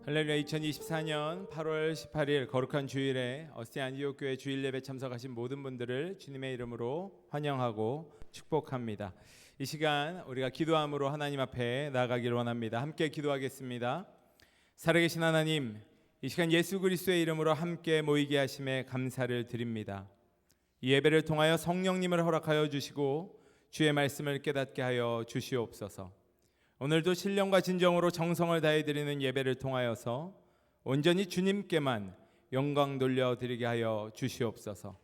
할렐루야. 2024년 8월 18일 거룩한 주일에 어스틴 안디옥 교회 주일 예배 참석하신 모든 분들을 주님의 이름으로 환영하고 축복합니다. 이 시간 우리가 기도함으로 하나님 앞에 나아가기를 원합니다. 함께 기도하겠습니다. 살아계신 하나님, 이 시간 예수 그리스도의 이름으로 함께 모이게 하심에 감사를 드립니다. 이 예배를 통하여 성령님을 허락하여 주시고 주의 말씀을 깨닫게 하여 주시옵소서. 오늘도 신령과 진정으로 정성을 다해 드리는 예배를 통하여서 온전히 주님께만 영광 돌려드리게 하여 주시옵소서.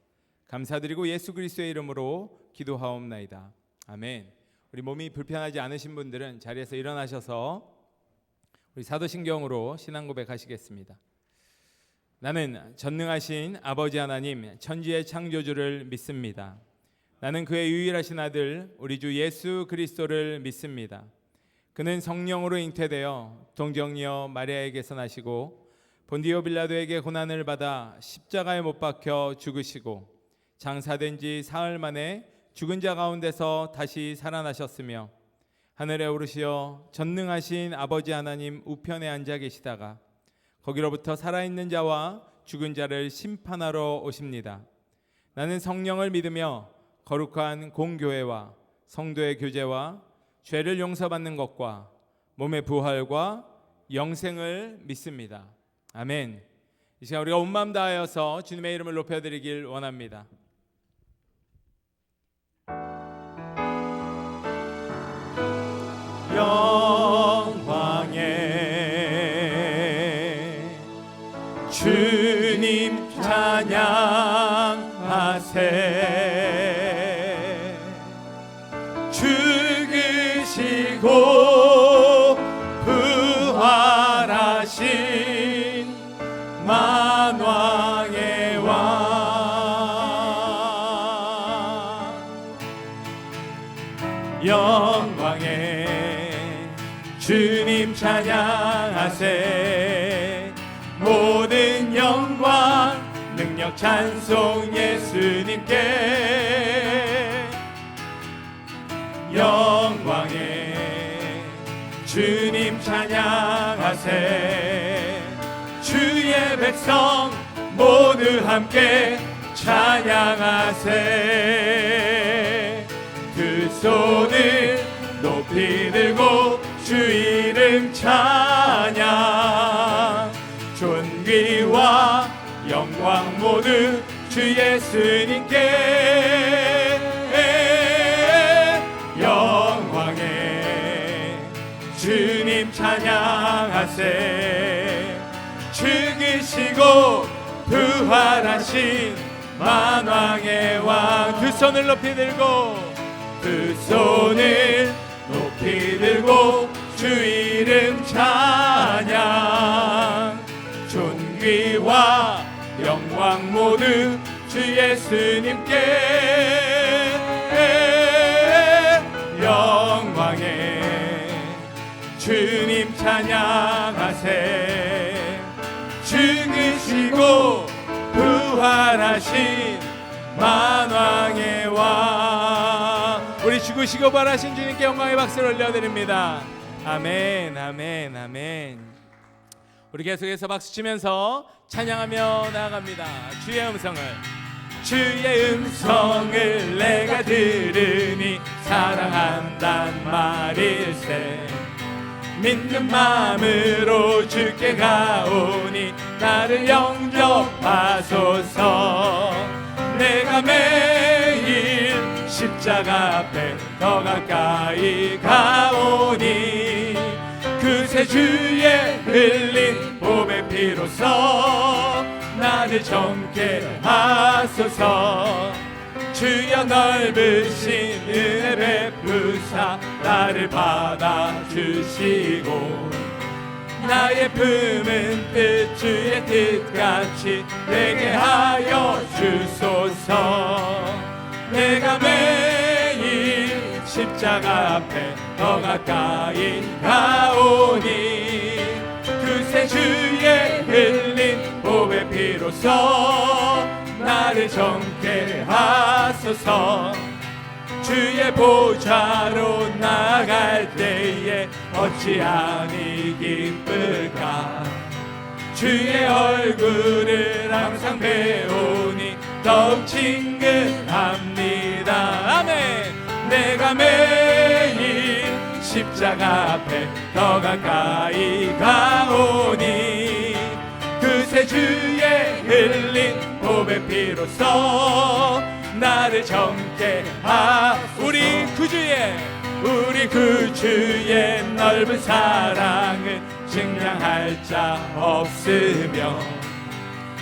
감사드리고 예수 그리스도의 이름으로 기도하옵나이다. 아멘. 우리 몸이 불편하지 않으신 분들은 자리에서 일어나셔서 우리 사도신경으로 신앙 고백하시겠습니다. 나는 전능하신 아버지 하나님, 천지의 창조주를 믿습니다. 나는 그의 유일하신 아들 우리 주 예수 그리스도를 믿습니다. 그는 성령으로 잉태되어 동정녀 마리아에게서 나시고 본디오 빌라도에게 고난을 받아 십자가에 못 박혀 죽으시고 장사된 지 사흘 만에 죽은 자 가운데서 다시 살아나셨으며 하늘에 오르시어 전능하신 아버지 하나님 우편에 앉아 계시다가 거기로부터 살아있는 자와 죽은 자를 심판하러 오십니다. 나는 성령을 믿으며 거룩한 공교회와 성도의 교제와 죄를 용서받는 것과 몸의 부활과 영생을 믿습니다. 아멘. 이 시간 우리가 온 마음 다하여서 주님의 이름을 높여드리길 원합니다. 영광의 주님 찬양하세. 죽으시고 부활하신 만왕의 왕, 영광의 주님 찬양하세. 모든 영광 능력 찬송 예수님께. 영광의 주님 찬양하세. 주의 백성 모두 함께 찬양하세. 두 손을 높이 들고 주 이름 찬양. 존귀와 영광 모두 주 예수님께. 영광의 주님 찬양하세. 죽으시고 부활하신 만왕의 왕. 두 손을 높이 들고, 두 손을 높이 들고 주 이름 찬양. 존귀와 영광 모두 주 예수님께. 영광의 주님 찬양하세. 죽으시고 부활하신 만왕의 왕. 우리 죽으시고 부활하신 주님께 영광의 박수를 올려드립니다. 아멘, 아멘, 아멘. 우리 계속해서 박수치면서 찬양하며 나아갑니다. 주의 음성을 내가 들으니 사랑한단 말일세. 믿는 마음으로 주께 가오니 나를 영접하소서. 내가 매일 십자가 앞에 더 가까이 가오니 그새 주의 흘린 보배 피로써 나를 정케 하소서. 주여 넓으신 은혜 베푸사 나를 받아주시고 나의 품은 뜻 주의 뜻같이 되게 하여 주소서. 내가 매일 십자가 앞에 더 가까이 가오니 그새 주의 흘린 보배 피로써 나를 정케 하소서. 주의 보좌로 나갈 때에 어찌하니 기쁠까. 주의 얼굴을 항상 배우니 더욱 친근합니다. 아멘. 내가 매일 십자가 앞에 더 가까이 가오니 그새 주의 흘린 보배 피로써 나를 정케 우리 그 주의 넓은 사랑을 증량할 자 없으며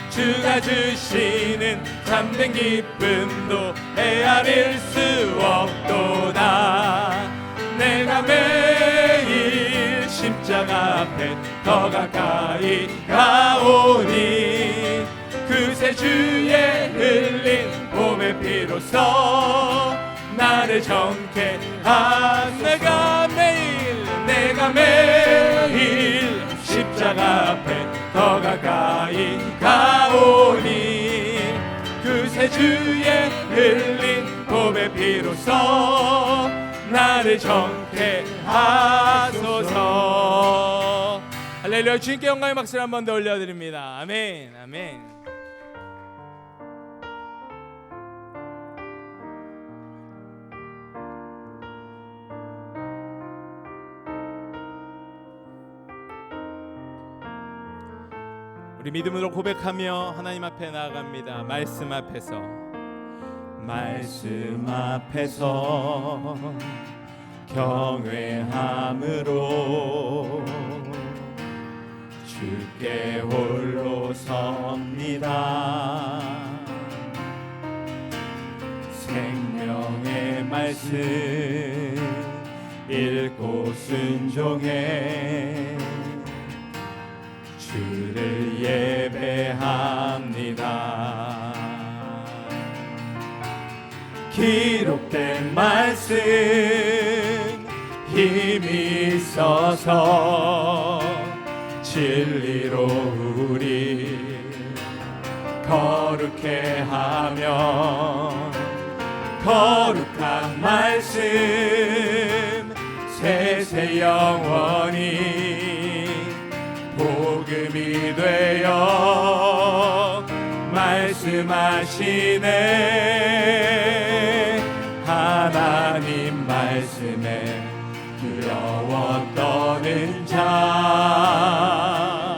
주가 주시는 참된 기쁨도 헤아릴 수 없도다. 내가 매일 십자가 앞에 더 가까이 가오니 그새 주의 흘린 보배 피로써 나를 정케 내가 매일 십자가 앞에 더 가까이 가오니 그새 주의 흘린 보배 피로써 나를 정케 하소서. 할렐루야. 주님께 영광의 박수를 한 번 더 올려드립니다. 아멘. 아멘. 우리 믿음으로 고백하며 하나님 앞에 나아갑니다. 말씀 앞에서 경외함으로 주께 홀로 섭니다. 생명의 말씀 읽고 순종해 주를 예배합니다. 기록된 말씀 힘이 있어서 진리로 우리 거룩해 하며 거룩한 말씀 세세 영원히 복음이 되어 말씀하시네. 하나님 말씀에 두려워 떠는 자,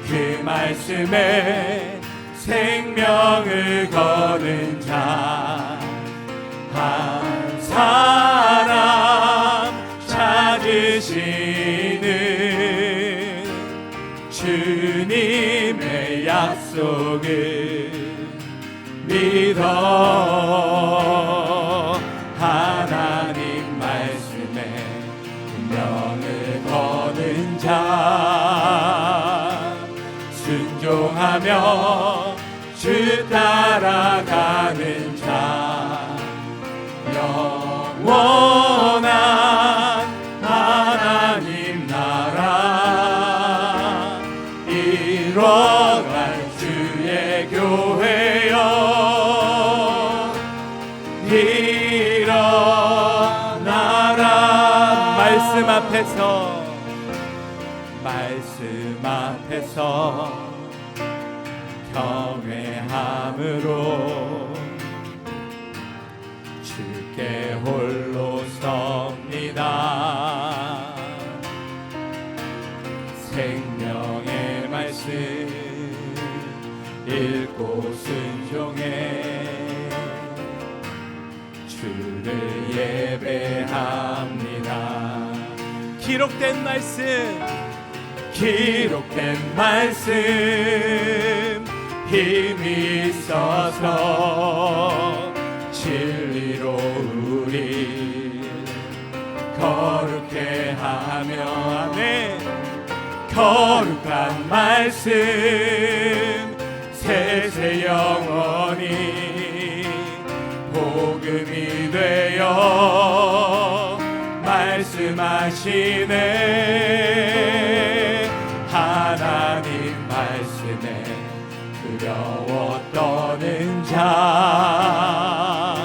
그 말씀에 생명을 거는 자, 한 사람 찾으시는 주님의 약속을 믿어 하나님 말씀에 운명을 거는 자, 순종하며 주 따라가는 자, 영원한 하나님 나라 이뤄갈 주의 교회여 일어나라. 말씀 앞에서 경외함으로 주께 홀로 섭니다. 생명의 말씀 읽고 순종해 주를 예배합니다. 기록된 말씀 힘이 있어서 진리로 우리 거룩해 하며 아멘. 거룩한 말씀 세세 영원히 복음이 되어 말씀하시네. 하나님 말씀에 두려워 떠는 자,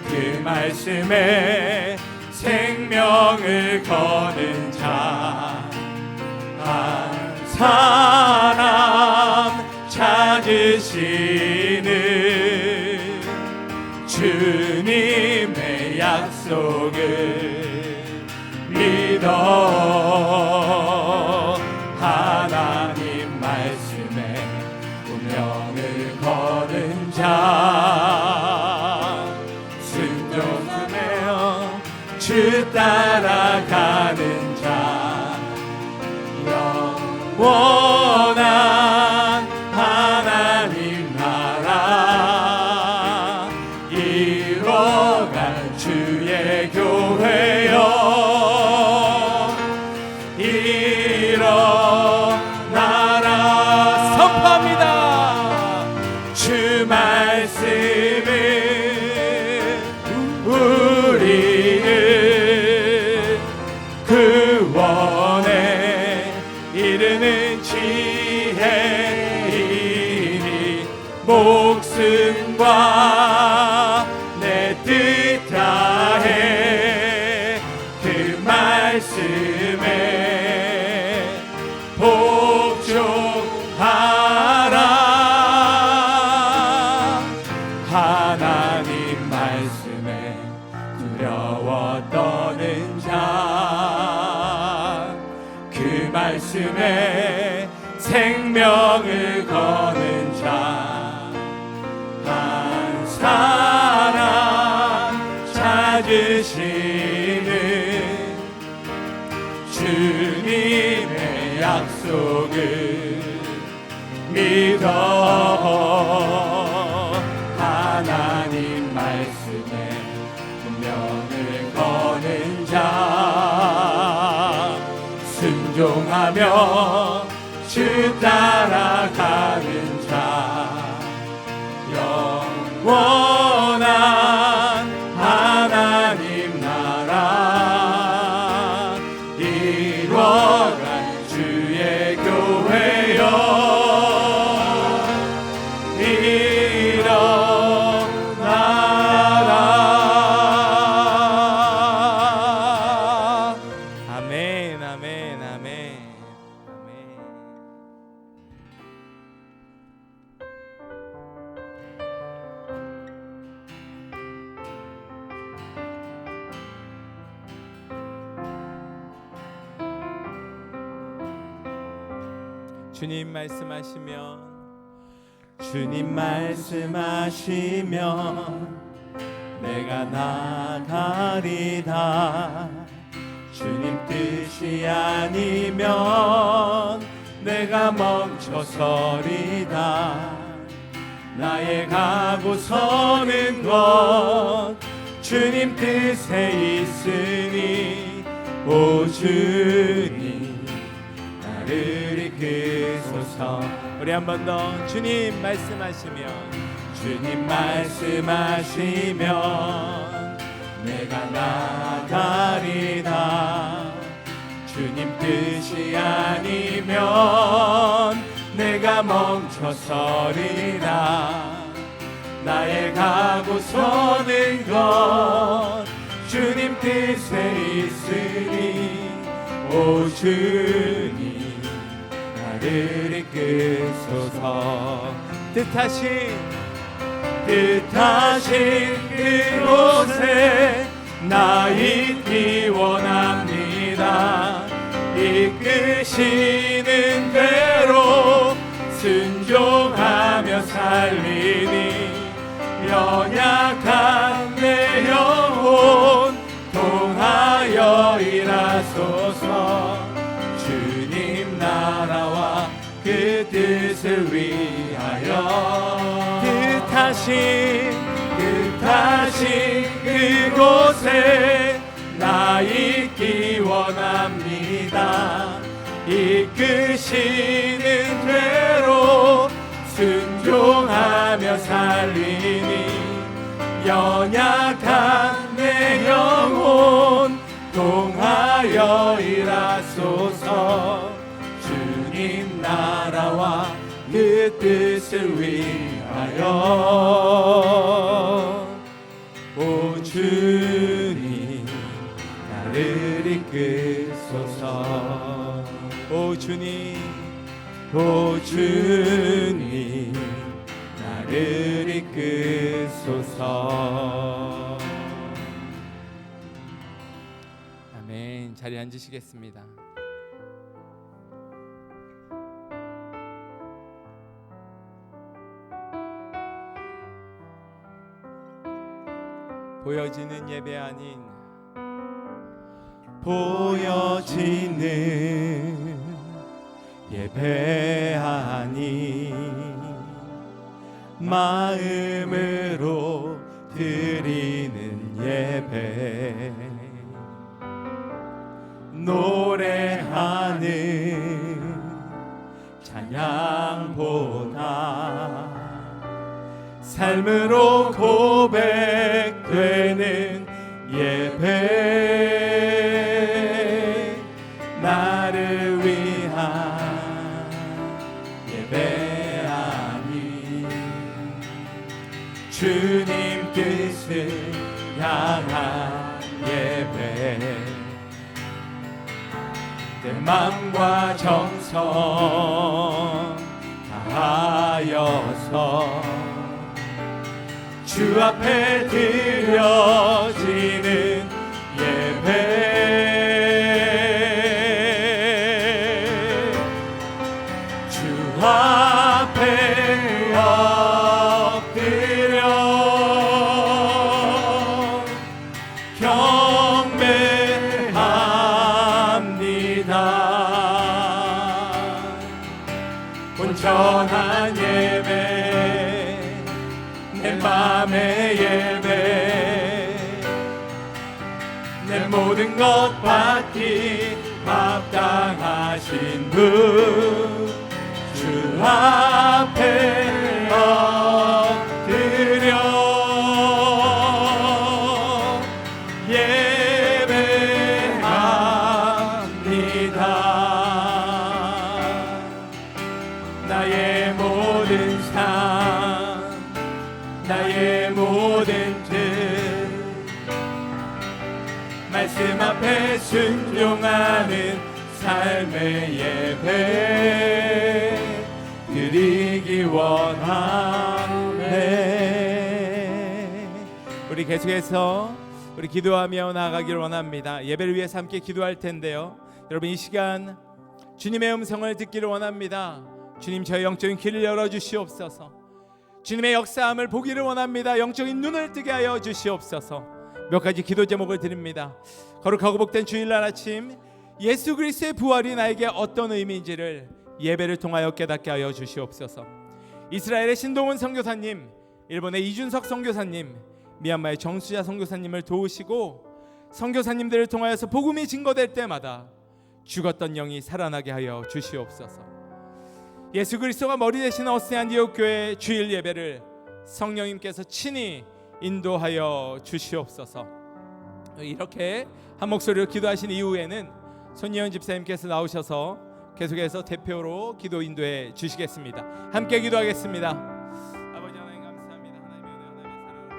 그 말씀에 생명을 거는 자, 한 사람 찾으시는 주님의 약속을 믿어 하나님 말씀에 운명을 거는 자 순종하며 주 따라가는 자 영원한 하나님 나라 이뤄갈 주의 교회여 일어나라 선포합니다. 주 말씀을 우리를 구원에 이르는 지혜이니 목숨과 내 뜻 다해 그 말씀에 복종하라. 하나님 말씀에 두려워 떠는 자 그 말씀에 생명을 거는 자 한 사람 찾으시는 주님의 약속을 믿어 하나님 말씀에 운명을 거는 자 순종하며 주 따라가는 자 영원한 하나님 나라 이뤄갈 주의 교회여 일어나라. 아멘 아멘 아멘 아멘. 주님 말씀하시면 내가 나가리다. 주님 뜻이 아니면 내가 멈춰서리다. 나의 가고 서는 것 주님 뜻에 있으니 오 주님 나를 이끄소서. 우리 한 번 더. 주님 말씀하시면 내가 나가리다. 주님 뜻이 아니면 내가 멈춰서리라. 나의 가고 서는 것 주님 뜻에 있으니 오 주님 나를 이끄소서. 뜻하신 그곳에 나 있기 원합니다. 이끄시는 대로 순종하며 살리니 연약한 내 영혼 통하여 일하소서. 주님 나라와 그 뜻을 위하여 뜻하신 그곳에 나 있기 원합니다. 이끄시는 대로 순종하며 살리니 연약한 내 영혼 통하여 일하소서. 주님 나라와 그 뜻을 위하여 오 주님 나를 이끄소서. 오 주님 나를 이끄소서. 아멘. 자리에 앉으시겠습니다. 보여지는 예배 아닌 보여지는 예배 아닌 마음으로 드리는 예배, 노래하는 찬양보다 삶으로 고백되는 예배, 나를 위한 예배 아닌 주님 뜻을 향한 예배, 내 맘과 정성 다하여서 주 앞에 드려지는 예배, 주 앞에 엎드려 경배합니다. 온전한 예배, 내 맘의 예배, 내 모든 것 받기 합당하신 분, 주 앞에 엎드려 예배합니다. 나의 모든 삶, 나의 모든 뜻, 말씀 앞에 순종하는 삶의 예배 드리기 원하네. 우리 계속해서 우리 기도하며 나아가길 원합니다. 예배를 위해서 함께 기도할 텐데요, 여러분 이 시간 주님의 음성을 듣기를 원합니다. 주님, 저의 영적인 길을 열어주시옵소서. 주님의 역사함을 보기를 원합니다. 영적인 눈을 뜨게 하여 주시옵소서. 몇 가지 기도 제목을 드립니다. 거룩하고 복된 주일날 아침, 예수 그리스도의 부활이 나에게 어떤 의미인지를 예배를 통하여 깨닫게 하여 주시옵소서. 이스라엘의 신동훈 선교사님, 일본의 이준석 선교사님, 미얀마의 정수자 선교사님을 도우시고 선교사님들을 통하여서 복음이 증거될 때마다 죽었던 영이 살아나게 하여 주시옵소서. 예수 그리스도가 머리 되신 어스틴 안디옥 교회 주일 예배를 성령님께서 친히 인도하여 주시옵소서. 이렇게 한 목소리로 기도하신 이후에는 손예원 집사님께서 나오셔서 계속해서 대표로 기도 인도해 주시겠습니다. 함께 기도하겠습니다. 아버지 하나님 감사합니다. 하나님의 은혜, 하나님의 사랑을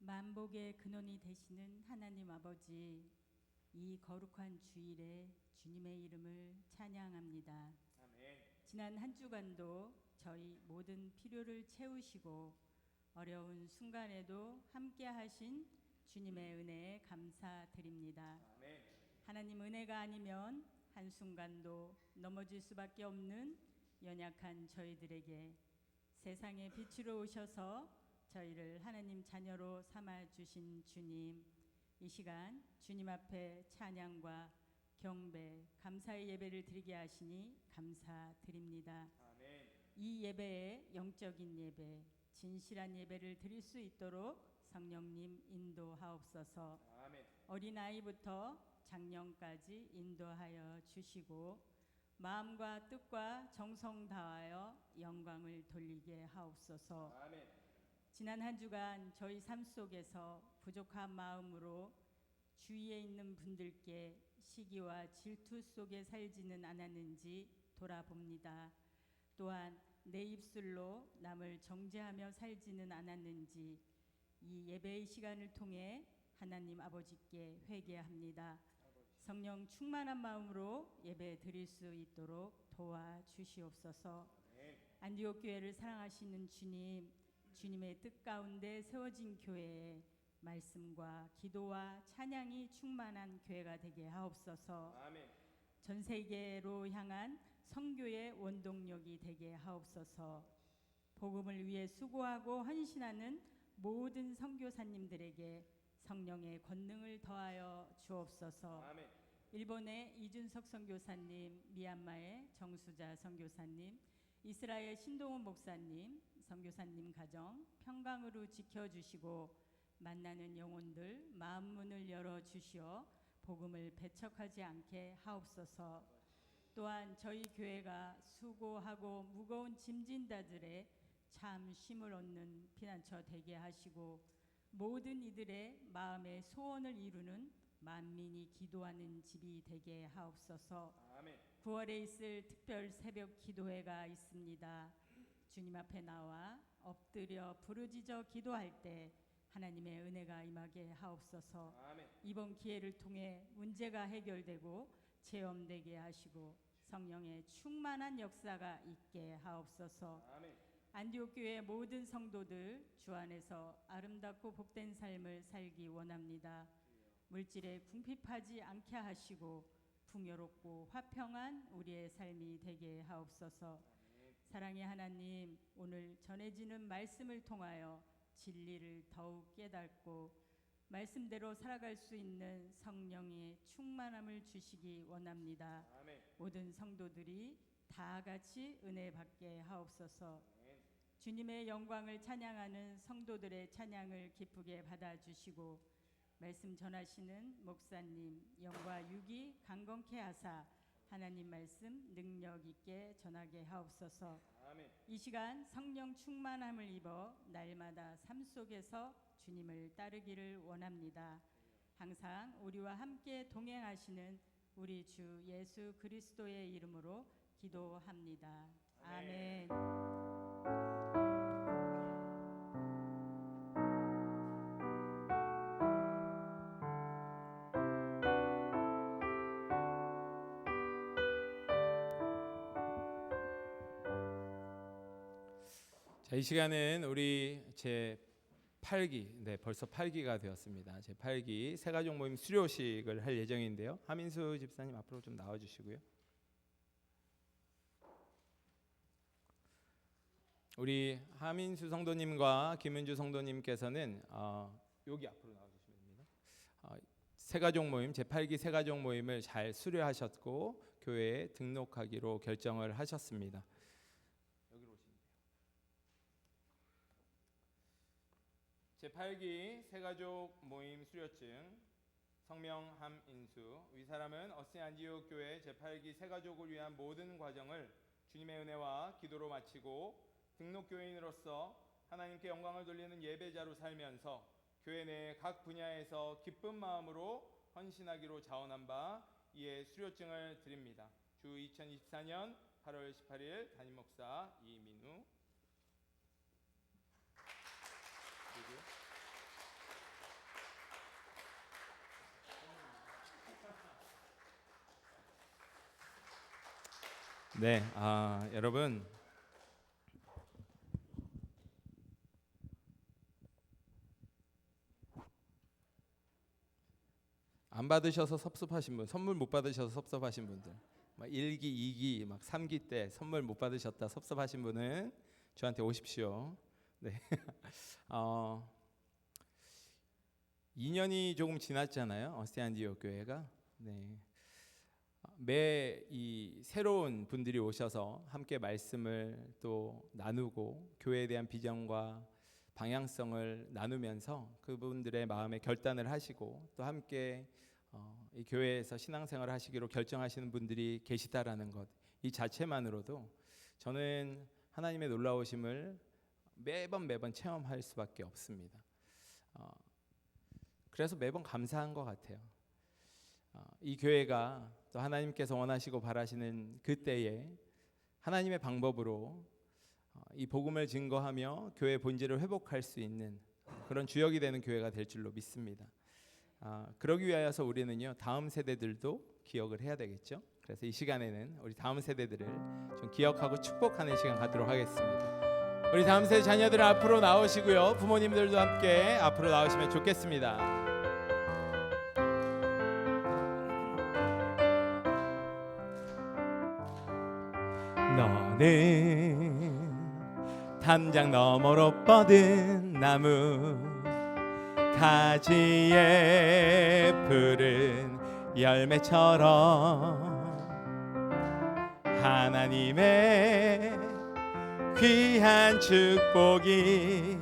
만복의 근원이 되시는 하나님 아버지, 이 거룩한 주일에 주님의 이름을 찬양합니다. 아멘. 지난 한 주간도 저희 모든 필요를 채우시고 어려운 순간에도 함께 하신 주님의 은혜에 감사드립니다. 아멘. 하나님 은혜가 아니면 한순간도 넘어질 수밖에 없는 연약한 저희들에게 세상의 빛으로 오셔서 저희를 하나님 자녀로 삼아 주신 주님, 이 시간 주님 앞에 찬양과 경배, 감사의 예배를 드리게 하시니 감사드립니다. 아멘. 이 예배에 영적인 예배, 진실한 예배를 드릴 수 있도록 성령님 인도하옵소서. 아멘. 어린아이부터 장년까지 인도하여 주시고 마음과 뜻과 정성 다하여 영광을 돌리게 하옵소서. 아멘. 지난 한 주간 저희 삶 속에서 부족한 마음으로 주위에 있는 분들께 시기와 질투 속에 살지는 않았는지 돌아봅니다. 또한 내 입술로 남을 정죄하며 살지는 않았는지 이 예배의 시간을 통해 하나님 아버지께 회개합니다. 성령 충만한 마음으로 예배 드릴 수 있도록 도와주시옵소서. 안디옥 교회를 사랑하시는 주님, 주님의 뜻 가운데 세워진 교회에 말씀과 기도와 찬양이 충만한 교회가 되게 하옵소서. 아멘. 전 세계로 향한 선교의 원동력이 되게 하옵소서. 복음을 위해 수고하고 헌신하는 모든 선교사님들에게 성령의 권능을 더하여 주옵소서. 아멘. 일본의 이준석 선교사님, 미얀마의 정수자 선교사님, 이스라엘 신동훈 목사님, 선교사님 가정 평강으로 지켜주시고 만나는 영혼들 마음 문을 열어주시어 복음을 배척하지 않게 하옵소서. 또한 저희 교회가 수고하고 무거운 짐진다들의 참 쉼을 얻는 피난처 되게 하시고 모든 이들의 마음의 소원을 이루는 만민이 기도하는 집이 되게 하옵소서. 아멘. 9월에 있을 특별 새벽 기도회가 있습니다. 주님 앞에 나와 엎드려 부르짖어 기도할 때 하나님의 은혜가 임하게 하옵소서. 아멘. 이번 기회를 통해 문제가 해결되고 체험되게 하시고 성령의 충만한 역사가 있게 하옵소서. 아멘. 안디옥 교회 모든 성도들 주 안에서 아름답고 복된 삶을 살기 원합니다. 물질에 궁핍하지 않게 하시고 풍요롭고 화평한 우리의 삶이 되게 하옵소서. 사랑의 하나님, 오늘 전해지는 말씀을 통하여 진리를 더욱 깨닫고 말씀대로 살아갈 수 있는 성령의 충만함을 주시기 원합니다. 아멘. 모든 성도들이 다 같이 은혜 받게 하옵소서. 주님의 영광을 찬양하는 성도들의 찬양을 기쁘게 받아주시고 말씀 전하시는 목사님 영과 육이 강건케 하사 하나님 말씀 능력 있게 전하게 하옵소서. 아멘. 이 시간 성령 충만함을 입어 날마다 삶 속에서 주님을 따르기를 원합니다. 항상 우리와 함께 동행하시는 우리 주 예수 그리스도의 이름으로 기도합니다. 아멘. 자, 이 시간은 우리 제 8기, 벌써 8기가 되었습니다. 제 8기 새가족 모임 수료식을 할 예정인데요. 하민수 집사님 앞으로 좀 나와 주시고요. 우리 하민수 성도님과 김은주 성도님께서는 여기 앞으로 나와 주시면 됩니다. 새가족 모임 제 8기 새가족 모임을 잘 수료하셨고 교회에 등록하기로 결정을 하셨습니다. 제8기 새가족 모임 수료증 성명 함인수. 이 사람은 어스틴 안디옥 교회 제8기 새가족을 위한 모든 과정을 주님의 은혜와 기도로 마치고 등록 교인으로서 하나님께 영광을 돌리는 예배자로 살면서 교회 내 각 분야에서 기쁜 마음으로 헌신하기로 자원한 바 이에 수료증을 드립니다. 주 2024년 8월 18일 담임 목사 이민우. 네, 여러분 안 받으셔서 섭섭하신 분, 선물 못 받으셔서 섭섭하신 분들, 막 1기, 2기, 막 3기 때 선물 못 받으셨다 섭섭하신 분은 저한테 오십시오. 네, 2년이 조금 지났잖아요. 어스틴 안디옥 교회가. 네, 매 이 새로운 분들이 오셔서 함께 말씀을 또 나누고 교회에 대한 비전과 방향성을 나누면서 그분들의 마음에 결단을 하시고 또 함께 이 교회에서 신앙생활을 하시기로 결정하시는 분들이 계시다라는 것, 이 자체만으로도 저는 하나님의 놀라우심을 매번 체험할 수밖에 없습니다. 그래서 매번 감사한 것 같아요. 이 교회가 또 하나님께서 원하시고 바라시는 그때에 하나님의 방법으로 이 복음을 증거하며 교회의 본질을 회복할 수 있는 그런 주역이 되는 교회가 될 줄로 믿습니다. 그러기 위하여서 우리는요, 다음 세대들도 기억을 해야 되겠죠. 그래서 이 시간에는 우리 다음 세대들을 좀 기억하고 축복하는 시간 갖도록 하겠습니다. 우리 다음 세대 자녀들은 앞으로 나오시고요, 부모님들도 함께 앞으로 나오시면 좋겠습니다. 너는 담장 너머로 뻗은 나무, 가지에 푸른 열매처럼 하나님의 귀한 축복이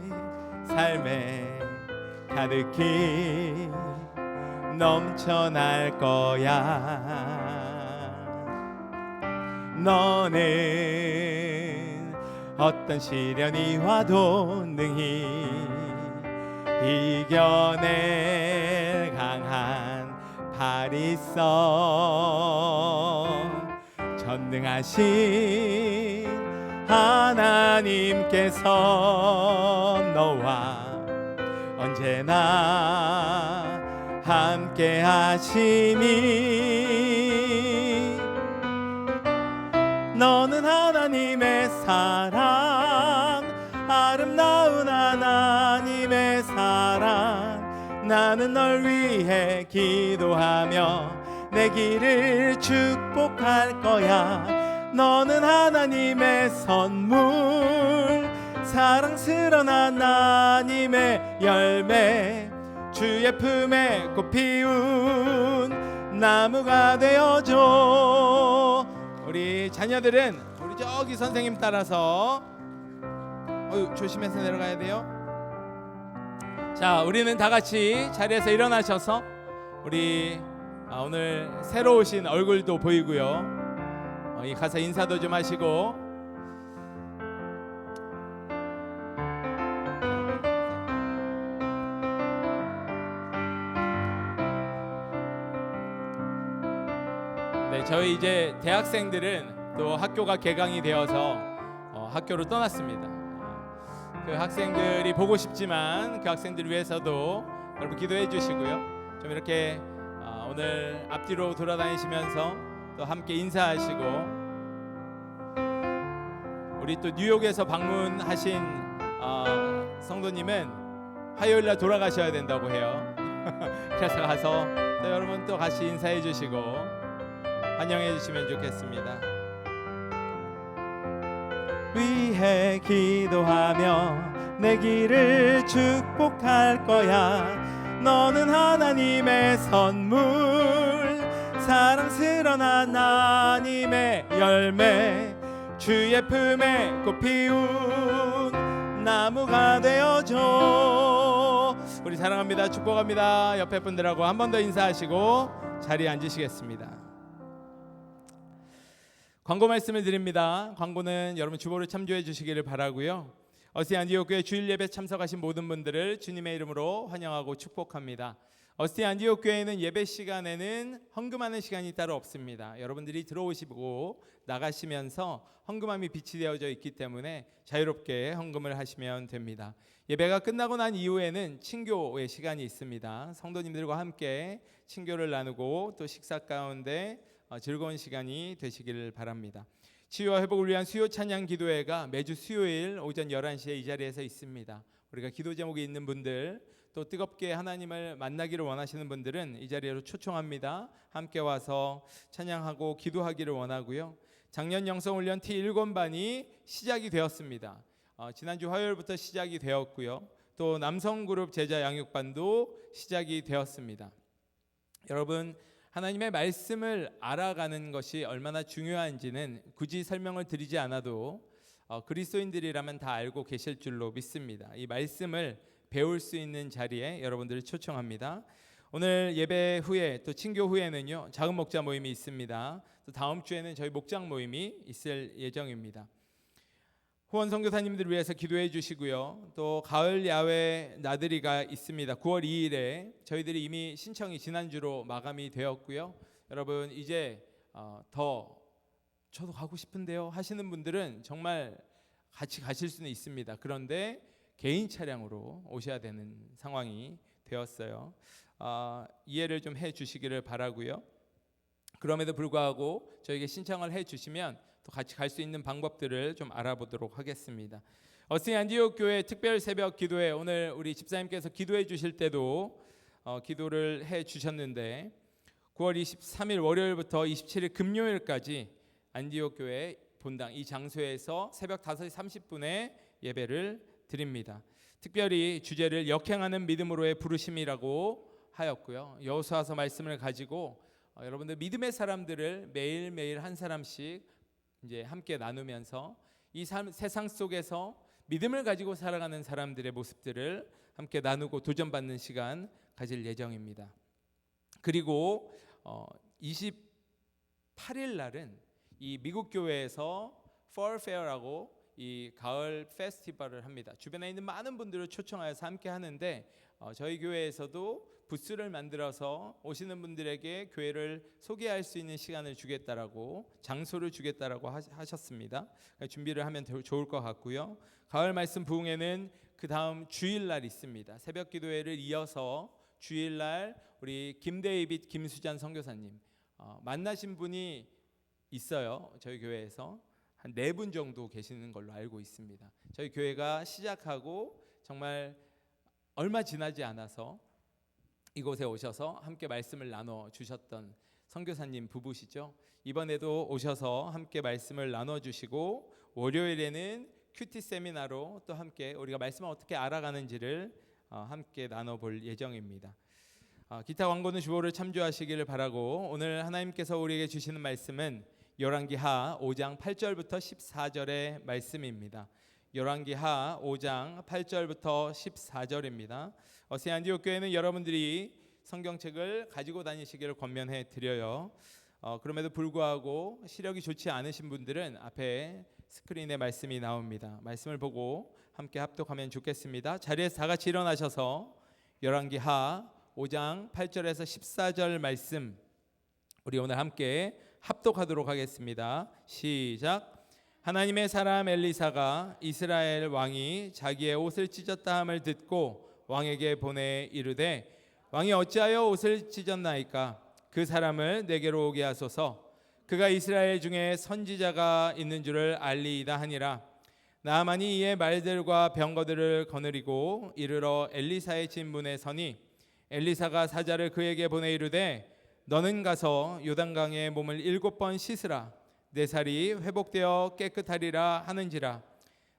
삶에 가득히 넘쳐날 거야. 너는 어떤 시련이 와도 능히 이겨낼 강한 팔이 있어. 전능하신 하나님께서 너와 언제나 함께 하시니 너는 하나님의 사랑, 아름다운 하나님의 사랑. 나는 널 위해 기도하며 내 길을 축복할 거야. 너는 하나님의 선물, 사랑스러운 하나님의 열매, 주의 품에 꽃 피운 나무가 되어줘. 우리 자녀들은 우리 저기 선생님 따라서 조심해서 내려가야 돼요. 자, 우리는 다 같이 자리에서 일어나셔서 우리 오늘 새로 오신 얼굴도 보이고요, 이 가서 인사도 좀 하시고. 네, 저희 이제 대학생들은 또 학교가 개강이 되어서 학교로 떠났습니다. 그 학생들이 보고 싶지만 그 학생들을 위해서도 여러분 기도해 주시고요. 좀 이렇게 오늘 앞뒤로 돌아다니시면서 또 함께 인사하시고, 우리 또 뉴욕에서 방문하신 성도님은 화요일날 돌아가셔야 된다고 해요. 그래서 가서 또 여러분 또 같이 인사해 주시고 환영해 주시면 좋겠습니다. 위해 기도하며 내 길을 축복할 거야. 너는 하나님의 선물, 사랑스러운 하나님의 열매, 주의 품에 꽃 피운 나무가 되어줘. 우리 사랑합니다, 축복합니다. 옆에 분들하고 한 번 더 인사하시고 자리에 앉으시겠습니다. 광고 말씀을 드립니다. 광고는 여러분 주보를 참조해 주시기를 바라고요. 어스티 안디옥교회 주일 예배 참석하신 모든 분들을 주님의 이름으로 환영하고 축복합니다. 어스티 안디옥교회는 예배 시간에는 헌금하는 시간이 따로 없습니다. 여러분들이 들어오시고 나가시면서 헌금함이 비치되어져 있기 때문에 자유롭게 헌금을 하시면 됩니다. 예배가 끝나고 난 이후에는 친교의 시간이 있습니다. 성도님들과 함께 친교를 나누고 또 식사 가운데 즐거운 시간이 되시기를 바랍니다. 치유와 회복을 위한 수요 찬양 기도회가 매주 수요일 오전 11시에 이 자리에서 있습니다. 우리가 기도 제목이 있는 분들, 또 뜨겁게 하나님을 만나기를 원하시는 분들은 이 자리로 초청합니다. 함께 와서 찬양하고 기도하기를 원하고요. 작년 영성훈련 T1권반이 시작이 되었습니다. 지난주 화요일부터 시작이 되었고요. 또 남성그룹 제자 양육반도 시작이 되었습니다. 여러분, 하나님의 말씀을 알아가는 것이 얼마나 중요한지는 굳이 설명을 드리지 않아도 그리스도인들이라면 다 알고 계실 줄로 믿습니다. 이 말씀을 배울 수 있는 자리에 여러분들을 초청합니다. 오늘 예배 후에 또 친교 후에는요 작은 목자 모임이 있습니다. 또 다음 주에는 저희 목장 모임이 있을 예정입니다. 후원 선교사님들을 위해서 기도해 주시고요. 또 가을 야외 나들이가 있습니다. 9월 2일에 저희들이 이미 신청이 지난주로 마감이 되었고요. 여러분 이제 더 저도 가고 싶은데요 하시는 분들은 정말 같이 가실 수는 있습니다. 그런데 개인 차량으로 오셔야 되는 상황이 되었어요. 이해를 좀 해 주시기를 바라고요. 그럼에도 불구하고 저에게 신청을 해 주시면 또 같이 갈 수 있는 방법들을 좀 알아보도록 하겠습니다. 어스틴 안디옥 교회 특별 새벽 기도회 오늘 우리 집사님께서 기도해 주실 때도 기도를 해 주셨는데 9월 23일 월요일부터 27일 금요일까지 안디옥 교회 본당 이 장소에서 새벽 5시 30분에 예배를 드립니다. 특별히 주제를 역행하는 믿음으로의 부르심이라고 하였고요. 여호수아서 말씀을 가지고 여러분들 믿음의 사람들을 매일매일 한 사람씩 이제 함께 나누면서 이 세상 속에서 믿음을 가지고 살아가는 사람들의 모습들을 함께 나누고 도전받는 시간 가질 예정입니다. 그리고 28일 날은 이 미국 교회에서 Fall Fair라고 이 가을 페스티벌을 합니다. 주변에 있는 많은 분들을 초청하여서 함께 하는데 저희 교회에서도 부스를 만들어서 오시는 분들에게 교회를 소개할 수 있는 시간을 주겠다라고 장소를 주겠다라고 하셨습니다. 준비를 하면 좋을 것 같고요. 가을 말씀 부흥회는 그 다음 주일날 있습니다. 새벽 기도회를 이어서 주일날 우리 김데이빗 김수잔 선교사님 만나신 분이 있어요. 저희 교회에서 한 4분 정도 계시는 걸로 알고 있습니다. 저희 교회가 시작하고 정말 얼마 지나지 않아서 이곳에 오셔서 함께 말씀을 나눠 주셨던 선교사님 부부시죠. 이번에도 오셔서 함께 말씀을 나눠 주시고 월요일에는 큐티 세미나로 또 함께 우리가 말씀을 어떻게 알아가는지를 함께 나눠 볼 예정입니다. 기타 광고는 주보를 참조하시기를 바라고 오늘 하나님께서 우리에게 주시는 말씀은 열왕기하 5장 8절부터 14절의 말씀입니다. 열왕기하 5장 8절부터 14절입니다. 어스틴 안디옥 교회는 여러분들이 성경책을 가지고 다니시기를 권면해 드려요. 그럼에도 불구하고 시력이 좋지 않으신 분들은 앞에 스크린에 말씀이 나옵니다. 말씀을 보고 함께 합독하면 좋겠습니다. 자리에서 다 같이 일어나셔서 열왕기하 5장 8절에서 14절 말씀 우리 오늘 함께 합독하도록 하겠습니다. 시작. 하나님의 사람 엘리사가 이스라엘 왕이 자기의 옷을 찢었다 함을 듣고 왕에게 보내 이르되 왕이 어찌하여 옷을 찢었나이까? 그 사람을 내게로 오게 하소서. 그가 이스라엘 중에 선지자가 있는 줄을 알리이다 하니라. 나아만이 이에 말들과 병거들을 거느리고 이르러 엘리사의 진문에 서니 엘리사가 사자를 그에게 보내 이르되 너는 가서 요단강에 몸을 7번 씻으라. 내 살이 회복되어 깨끗하리라 하는지라.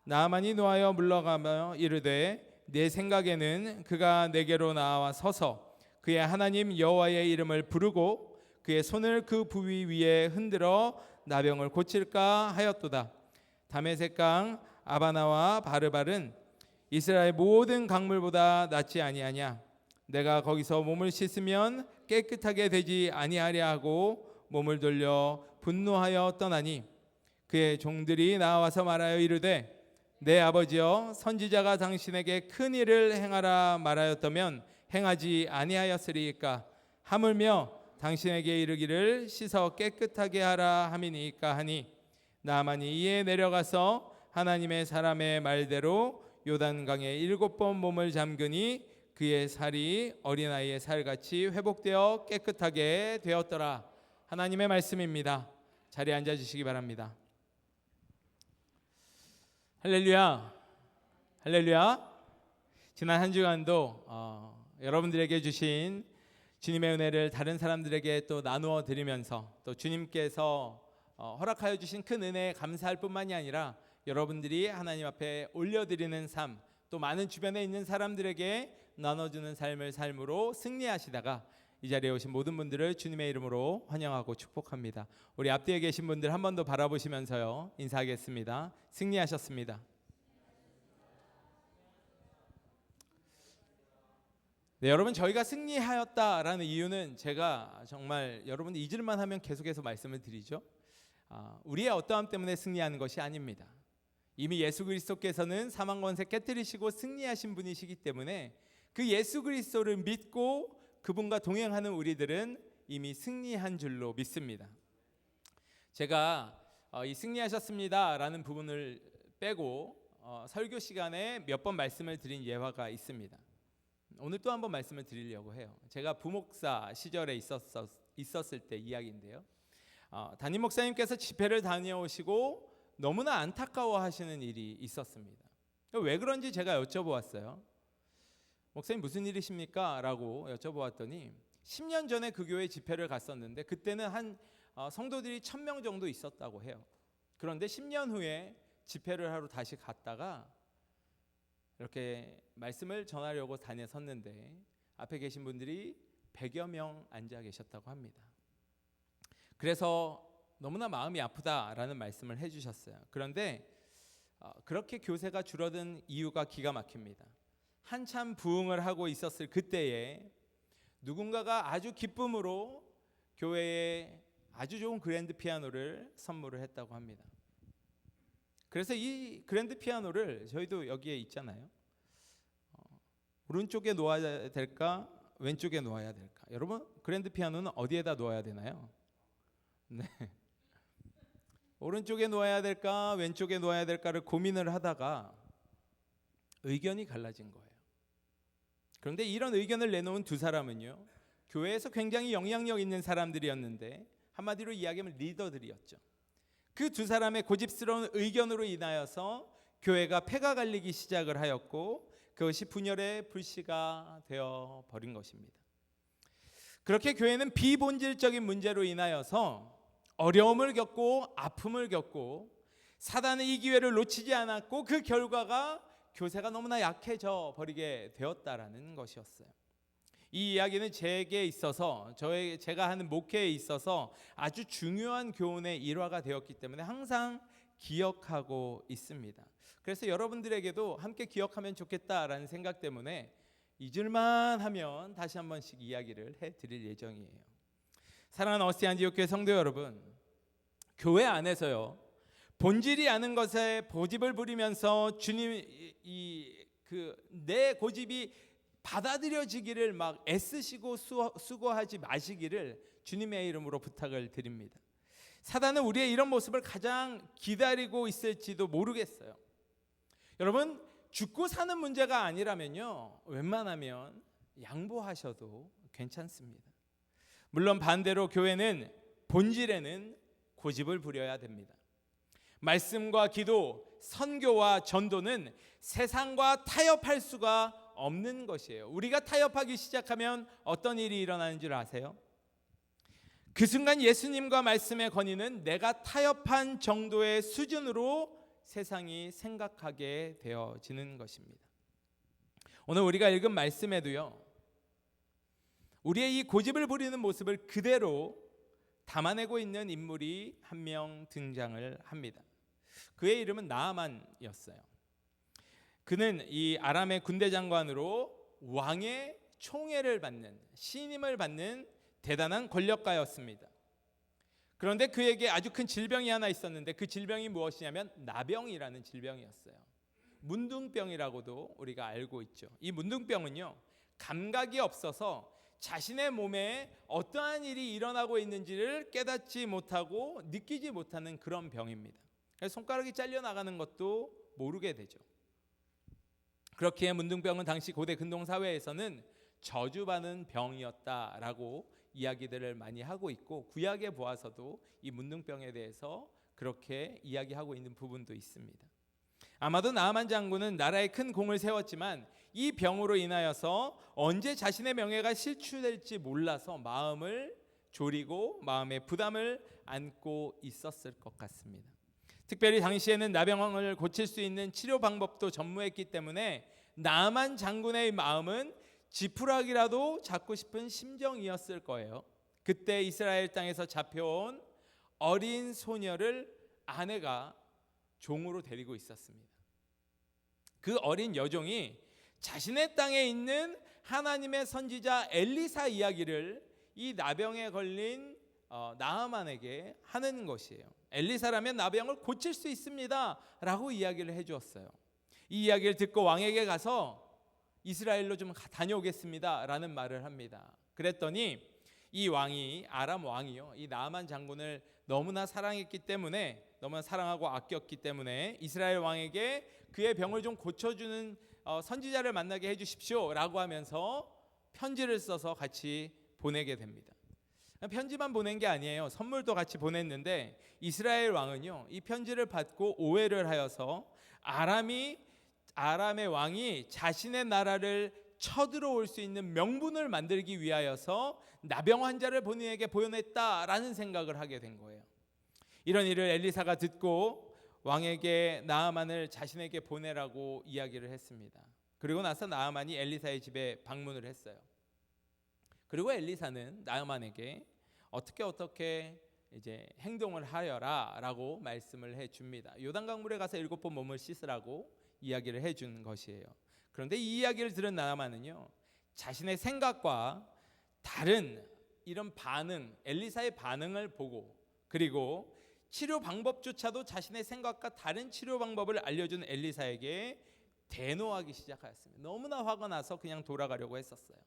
나아만이 노하여 물러가며 이르되 내 생각에는 그가 내게로 나와 서서 그의 하나님 여호와의 이름을 부르고 그의 손을 그 부위 위에 흔들어 나병을 고칠까 하였도다. 다메섹강 아바나와 바르발은 이스라엘 모든 강물보다 낫지 아니하냐? 내가 거기서 몸을 씻으면 깨끗하게 되지 아니하랴 하고 몸을 돌려 분노하여 떠나니 그의 종들이 나와서 말하여 이르되 내 아버지여 선지자가 당신에게 큰 일을 행하라 말하였다면 행하지 아니하였으리이까? 하물며 당신에게 이르기를 씻어 깨끗하게 하라 함이니까 하니 나아만이 이에 내려가서 하나님의 사람의 말대로 요단강에 7번 몸을 잠그니 그의 살이 어린아이의 살같이 회복되어 깨끗하게 되었더라. 하나님의 말씀입니다. 자리에 앉아주시기 바랍니다. 할렐루야, 할렐루야. 지난 한 주간도 여러분들에게 주신 주님의 은혜를 다른 사람들에게 또 나누어 드리면서 또 주님께서 허락하여 주신 큰 은혜에 감사할 뿐만이 아니라 여러분들이 하나님 앞에 올려드리는 삶, 또 많은 주변에 있는 사람들에게 나눠주는 삶을 삶으로 승리하시다가 이 자리에 오신 모든 분들을 주님의 이름으로 환영하고 축복합니다. 우리 앞뒤에 계신 분들 한 번 더 바라보시면서요, 인사하겠습니다. 승리하셨습니다. 네, 여러분, 저희가 승리하였다라는 이유는 제가 정말 여러분 잊을만 하면 계속해서 말씀을 드리죠. 우리의 어떠함 때문에 승리하는 것이 아닙니다. 이미 예수 그리스도께서는 사망 권세 깨뜨리시고 승리하신 분이시기 때문에 그 예수 그리스도를 믿고 그분과 동행하는 우리들은 이미 승리한 줄로 믿습니다. 제가 이 승리하셨습니다라는 부분을 빼고 설교 시간에 몇 번 말씀을 드린 예화가 있습니다. 오늘 또 한 번 말씀을 드리려고 해요. 제가 부목사 시절에 있었을 때 이야기인데요. 담임 목사님께서 집회를 다녀오시고 너무나 안타까워하시는 일이 있었습니다. 왜 그런지 제가 여쭤보았어요. 목사님 무슨 일이십니까? 라고 여쭤보았더니 10년 전에 그 교회 집회를 갔었는데 그때는 한 성도들이 1000명 정도 있었다고 해요. 그런데 10년 후에 집회를 하러 다시 갔다가 이렇게 말씀을 전하려고 다녀섰는데 앞에 계신 분들이 100여 명 앉아 계셨다고 합니다. 그래서 너무나 마음이 아프다라는 말씀을 해주셨어요. 그런데 그렇게 교세가 줄어든 이유가 기가 막힙니다. 한참 부흥을 하고 있었을 그때에 누군가가 아주 기쁨으로 교회에 아주 좋은 그랜드 피아노를 선물을 했다고 합니다. 그래서 이 그랜드 피아노를 저희도 여기에 있잖아요. 오른쪽에 놓아야 될까? 왼쪽에 놓아야 될까? 여러분, 그랜드 피아노는 어디에다 놓아야 되나요? 네. 오른쪽에 놓아야 될까? 왼쪽에 놓아야 될까를 고민을 하다가 의견이 갈라진 거예요. 그런데 이런 의견을 내놓은 두 사람은요, 교회에서 굉장히 영향력 있는 사람들이었는데 한마디로 이야기하면 리더들이었죠. 그 두 사람의 고집스러운 의견으로 인하여서 교회가 폐가 갈리기 시작을 하였고 그것이 분열의 불씨가 되어 버린 것입니다. 그렇게 교회는 비본질적인 문제로 인하여서 어려움을 겪고 아픔을 겪고 사단의 이 기회를 놓치지 않았고 그 결과가 교세가 너무나 약해져 버리게 되었다라는 것이었어요. 이 이야기는 제게 있어서 제가 하는 목회에 있어서 아주 중요한 교훈의 일화가 되었기 때문에 항상 기억하고 있습니다. 그래서 여러분들에게도 함께 기억하면 좋겠다라는 생각 때문에 잊을만 하면 다시 한 번씩 이야기를 해드릴 예정이에요. 사랑하는 어스티 안디옥교회 성도 여러분, 교회 안에서요, 본질이 아는 것에 고집을 부리면서 주님 내 고집이 받아들여지기를 막 애쓰시고 수고하지 마시기를 주님의 이름으로 부탁을 드립니다. 사단은 우리의 이런 모습을 가장 기다리고 있을지도 모르겠어요. 여러분, 죽고 사는 문제가 아니라면요, 웬만하면 양보하셔도 괜찮습니다. 물론 반대로 교회는 본질에는 고집을 부려야 됩니다. 말씀과 기도, 선교와 전도는 세상과 타협할 수가 없는 것이에요. 우리가 타협하기 시작하면 어떤 일이 일어나는 줄 아세요? 그 순간 예수님과 말씀의 권위는 내가 타협한 정도의 수준으로 세상이 생각하게 되어지는 것입니다. 오늘 우리가 읽은 말씀에도요, 우리의 이 고집을 부리는 모습을 그대로 담아내고 있는 인물이 한 명 등장을 합니다. 그의 이름은 나아만이었어요. 그는 이 아람의 군대 장관으로 왕의 총애를 받는, 신임을 받는 대단한 권력가였습니다. 그런데 그에게 아주 큰 질병이 하나 있었는데 그 질병이 무엇이냐면 나병이라는 질병이었어요. 문둥병이라고도 우리가 알고 있죠. 이 문둥병은요, 감각이 없어서 자신의 몸에 어떠한 일이 일어나고 있는지를 깨닫지 못하고 느끼지 못하는 그런 병입니다. 그래서 손가락이 잘려나가는 것도 모르게 되죠. 그렇기에 문둥병은 당시 고대 근동 사회에서는 저주받은 병이었다라고 이야기들을 많이 하고 있고, 구약에 보아서도 이 문둥병에 대해서 그렇게 이야기하고 있는 부분도 있습니다. 아마도 나아만 장군은 나라에 큰 공을 세웠지만 이 병으로 인하여서 언제 자신의 명예가 실추될지 몰라서 마음을 졸이고 마음의 부담을 안고 있었을 것 같습니다. 특별히 당시에는 나병을 고칠 수 있는 치료 방법도 전무했기 때문에 나아만 장군의 마음은 지푸라기라도 잡고 싶은 심정이었을 거예요. 그때 이스라엘 땅에서 잡혀온 어린 소녀를 아내가 종으로 데리고 있었습니다. 그 어린 여종이 자신의 땅에 있는 하나님의 선지자 엘리사 이야기를 이 나병에 걸린 나아만에게 하는 것이에요. 엘리사라면 나병을 고칠 수 있습니다 라고 이야기를 해주었어요. 이 이야기를 듣고 왕에게 가서 이스라엘로 좀 다녀오겠습니다 라는 말을 합니다. 그랬더니 이 왕이, 아람 왕이요, 이 나아만 장군을 너무나 사랑했기 때문에, 너무나 사랑하고 아꼈기 때문에 이스라엘 왕에게 그의 병을 좀 고쳐주는 선지자를 만나게 해주십시오 라고 하면서 편지를 써서 같이 보내게 됩니다. 편지만 보낸 게 아니에요. 선물도 같이 보냈는데 이스라엘 왕은요, 이 편지를 받고 오해를 하여서 아람의 왕이 자신의 나라를 쳐들어올 수 있는 명분을 만들기 위하여서 나병 환자를 본인에게 보내냈다라는 생각을 하게 된 거예요. 이런 일을 엘리사가 듣고 왕에게 나아만을 자신에게 보내라고 이야기를 했습니다. 그리고 나서 나아만이 엘리사의 집에 방문을 했어요. 그리고 엘리사는 나아만에게 어떻게 이제 행동을 하여라라고 말씀을 해줍니다. 요단강물에 가서 7번 몸을 씻으라고 이야기를 해준 것이에요. 그런데 이 이야기를 들은 나아만은요, 자신의 생각과 다른 이런 반응, 엘리사의 반응을 보고, 그리고 치료 방법조차도 자신의 생각과 다른 치료 방법을 알려준 엘리사에게 대노하기 시작하였습니다. 너무나 화가 나서 그냥 돌아가려고 했었어요.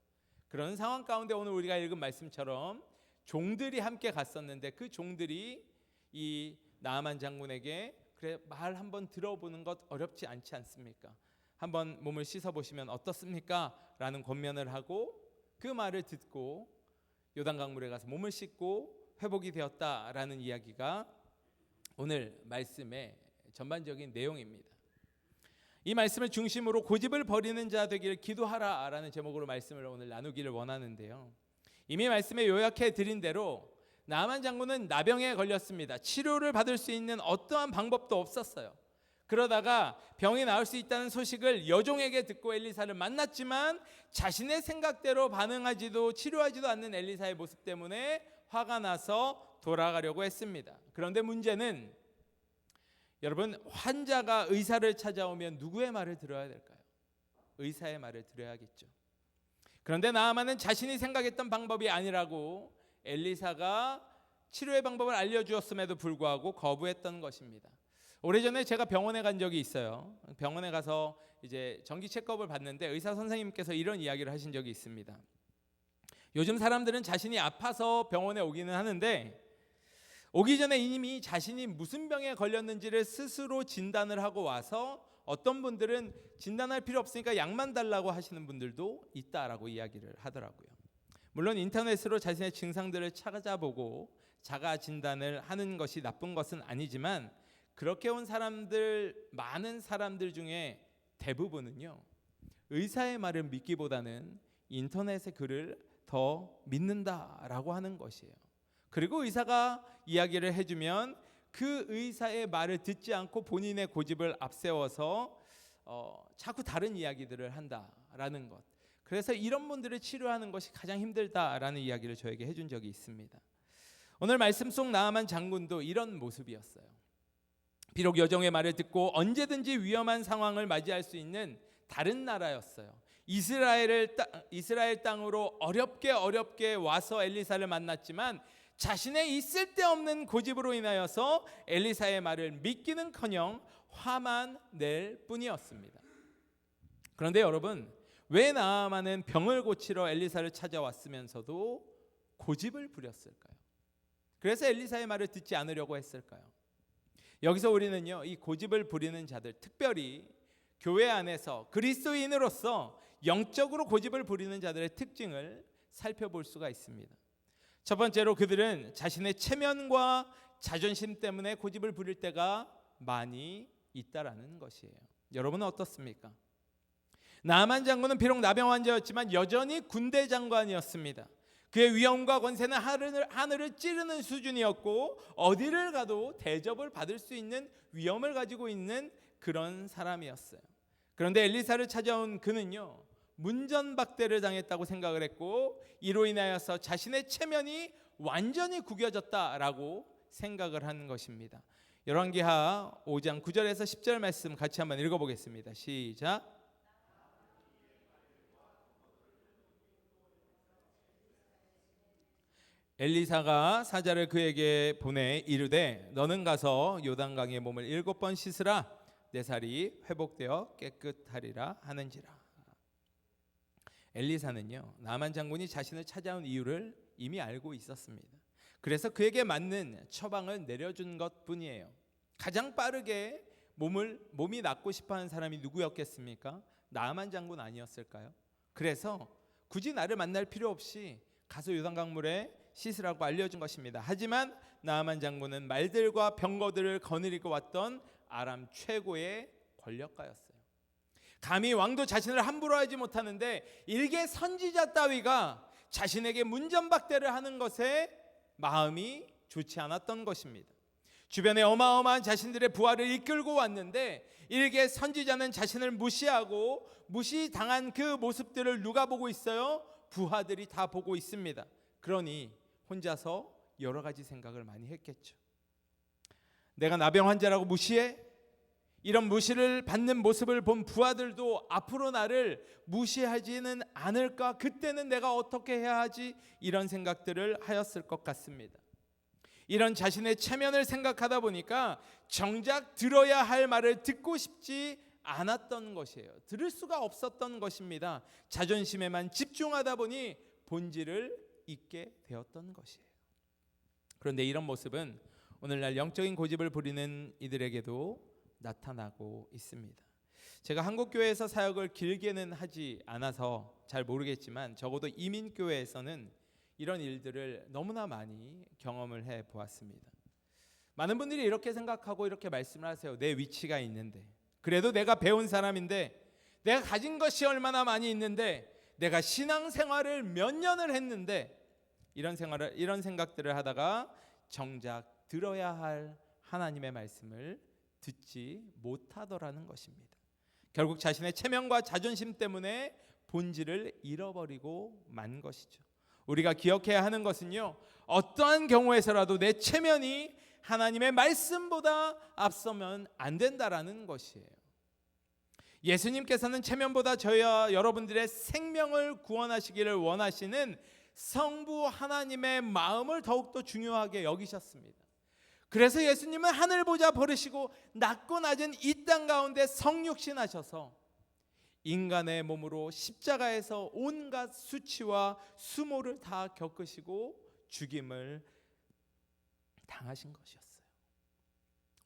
그런 상황 가운데 오늘 우리가 읽은 말씀처럼 종들이 함께 갔었는데 그 종들이 이 나아만 장군에게 그래, 말 한번 들어보는 것 어렵지 않지 않습니까? 한번 몸을 씻어보시면 어떻습니까? 라는 권면을 하고 그 말을 듣고 요단강물에 가서 몸을 씻고 회복이 되었다라는 이야기가 오늘 말씀의 전반적인 내용입니다. 이 말씀을 중심으로 고집을 버리는 자 되기를 기도하라라는 제목으로 말씀을 오늘 나누기를 원하는데요. 이미 말씀에 요약해 드린 대로 나아만 장군은 나병에 걸렸습니다. 치료를 받을 수 있는 어떠한 방법도 없었어요. 그러다가 병이 나을 수 있다는 소식을 여종에게 듣고 엘리사를 만났지만 자신의 생각대로 반응하지도 치료하지도 않는 엘리사의 모습 때문에 화가 나서 돌아가려고 했습니다. 그런데 문제는 여러분, 환자가 의사를 찾아오면 누구의 말을 들어야 될까요? 의사의 말을 들어야겠죠. 그런데 나아만은 자신이 생각했던 방법이 아니라고 엘리사가 치료의 방법을 알려주었음에도 불구하고 거부했던 것입니다. 오래전에 제가 병원에 간 적이 있어요. 병원에 가서 이제 정기 체크업을 받는데 의사 선생님께서 이런 이야기를 하신 적이 있습니다. 요즘 사람들은 자신이 아파서 병원에 오기는 하는데 오기 전에 이미 자신이 무슨 병에 걸렸는지를 스스로 진단을 하고 와서 어떤 분들은 진단할 필요 없으니까 약만 달라고 하시는 분들도 있다라고 이야기를 하더라고요. 물론 인터넷으로 자신의 증상들을 찾아보고 자가 진단을 하는 것이 나쁜 것은 아니지만 그렇게 온 사람들, 많은 사람들 중에 대부분은요, 의사의 말을 믿기보다는 인터넷의 글을 더 믿는다라고 하는 것이에요. 그리고 의사가 이야기를 해주면 그 의사의 말을 듣지 않고 본인의 고집을 앞세워서 자꾸 다른 이야기들을 한다라는 것. 그래서 이런 분들을 치료하는 것이 가장 힘들다라는 이야기를 저에게 해준 적이 있습니다. 오늘 말씀 속 나아만 장군도 이런 모습이었어요. 비록 여종의 말을 듣고 언제든지 위험한 상황을 맞이할 수 있는 다른 나라였어요. 이스라엘 땅으로 어렵게 와서 엘리사를 만났지만 자신의 있을 데 없는 고집으로 인하여서 엘리사의 말을 믿기는커녕 화만 낼 뿐이었습니다. 그런데 여러분, 왜 나아만은 병을 고치러 엘리사를 찾아왔으면서도 고집을 부렸을까요? 그래서 엘리사의 말을 듣지 않으려고 했을까요? 여기서 우리는요, 이 고집을 부리는 자들, 특별히 교회 안에서 그리스도인으로서 영적으로 고집을 부리는 자들의 특징을 살펴볼 수가 있습니다. 첫 번째로 그들은 자신의 체면과 자존심 때문에 고집을 부릴 때가 많이 있다라는 것이에요. 여러분은 어떻습니까? 나아만 장군은 비록 나병 환자였지만 여전히 군대 장관이었습니다. 그의 위엄과 권세는 하늘을 찌르는 수준이었고 어디를 가도 대접을 받을 수 있는 위엄을 가지고 있는 그런 사람이었어요. 그런데 엘리사를 찾아온 그는요, 문전박대를 당했다고 생각을 했고 이로 인하여서 자신의 체면이 완전히 구겨졌다라고 생각을 하는 것입니다. 열왕기하 5장 9절에서 10절 말씀 같이 한번 읽어보겠습니다. 시작. 엘리사가 사자를 그에게 보내 이르되 너는 가서 요단강에 몸을 7번 씻으라 내 살이 회복되어 깨끗하리라 하는지라. 엘리사는요 나만 장군이 자신을 찾아온 이유를 이미 알고 있었습니다. 그래서 그에게 맞는 처방을 내려준 것뿐이에요. 가장 빠르게 몸이 낫고 싶어하는 사람이 누구였겠습니까? 나만 장군 아니었을까요? 그래서 굳이 나를 만날 필요 없이 가서 요단강물에 씻으라고 알려준 것입니다. 하지만 나아만 장군은 말들과 병거들을 거느리고 왔던 아람 최고의 권력가였어요. 감히 왕도 자신을 함부로 하지 못하는데 일개 선지자 따위가 자신에게 문전박대를 하는 것에 마음이 좋지 않았던 것입니다. 주변에 어마어마한 자신들의 부하를 이끌고 왔는데 일개 선지자는 자신을 무시하고 무시당한 그 모습들을 누가 보고 있어요? 부하들이 다 보고 있습니다. 그러니 혼자서 여러 가지 생각을 많이 했겠죠. 내가 나병 환자라고 무시해? 이런 무시를 받는 모습을 본 부하들도 앞으로 나를 무시하지는 않을까? 그때는 내가 어떻게 해야 하지? 이런 생각들을 하였을 것 같습니다. 이런 자신의 체면을 생각하다 보니까 정작 들어야 할 말을 듣고 싶지 않았던 것이에요. 들을 수가 없었던 것입니다. 자존심에만 집중하다 보니 본질을 잊게 되었던 것이에요. 그런데 이런 모습은 오늘날 영적인 고집을 부리는 이들에게도 나타나고 있습니다. 제가 한국교회에서 사역을 길게는 하지 않아서 잘 모르겠지만 적어도 이민교회에서는 이런 일들을 너무나 많이 경험을 해 보았습니다. 많은 분들이 이렇게 생각하고 이렇게 말씀을 하세요. 내 위치가 있는데, 그래도 내가 배운 사람인데, 내가 가진 것이 얼마나 많이 있는데, 내가 신앙생활을 몇 년을 했는데 이런 생각들을 하다가 정작 들어야 할 하나님의 말씀을 듣지 못하더라는 것입니다. 결국 자신의 체면과 자존심 때문에 본질을 잃어버리고 만 것이죠. 우리가 기억해야 하는 것은요, 어떠한 경우에서라도 내 체면이 하나님의 말씀보다 앞서면 안 된다라는 것이에요. 예수님께서는 체면보다 저희와 여러분들의 생명을 구원하시기를 원하시는 성부 하나님의 마음을 더욱더 중요하게 여기셨습니다. 그래서 예수님은 하늘 보좌 버리시고 낮고 낮은 이 땅 가운데 성육신하셔서 인간의 몸으로 십자가에서 온갖 수치와 수모를 다 겪으시고 죽임을 당하신 것이었어요.